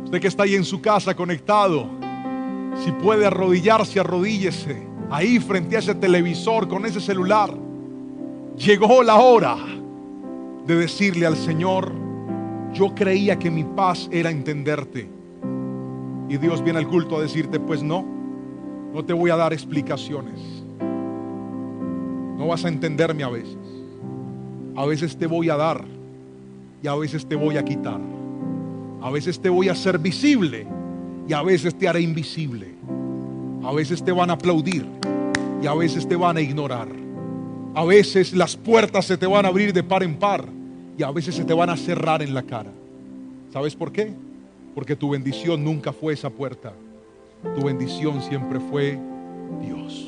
Speaker 2: Usted que está ahí en su casa conectado, si puede arrodillarse, arrodíllese ahí frente a ese televisor con ese celular. Llegó la hora de decirle al Señor: yo creía que mi paz era entenderte. Y Dios viene al culto a decirte: pues no te voy a dar explicaciones. No vas a entenderme a veces. A veces te voy a dar y a veces te voy a quitar. A veces te voy a hacer visible y a veces te haré invisible. A veces te van a aplaudir y a veces te van a ignorar. A veces las puertas se te van a abrir de par en par y a veces se te van a cerrar en la cara. ¿Sabes por qué? Porque tu bendición nunca fue esa puerta. Tu bendición siempre fue Dios.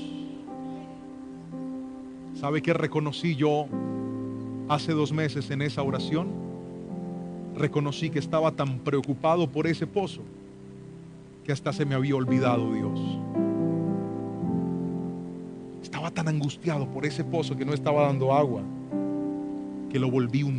Speaker 2: ¿Sabe qué reconocí yo hace 2 meses en esa oración? Reconocí que estaba tan preocupado por ese pozo que hasta se me había olvidado Dios. Estaba tan angustiado por ese pozo que no estaba dando agua, que lo volví un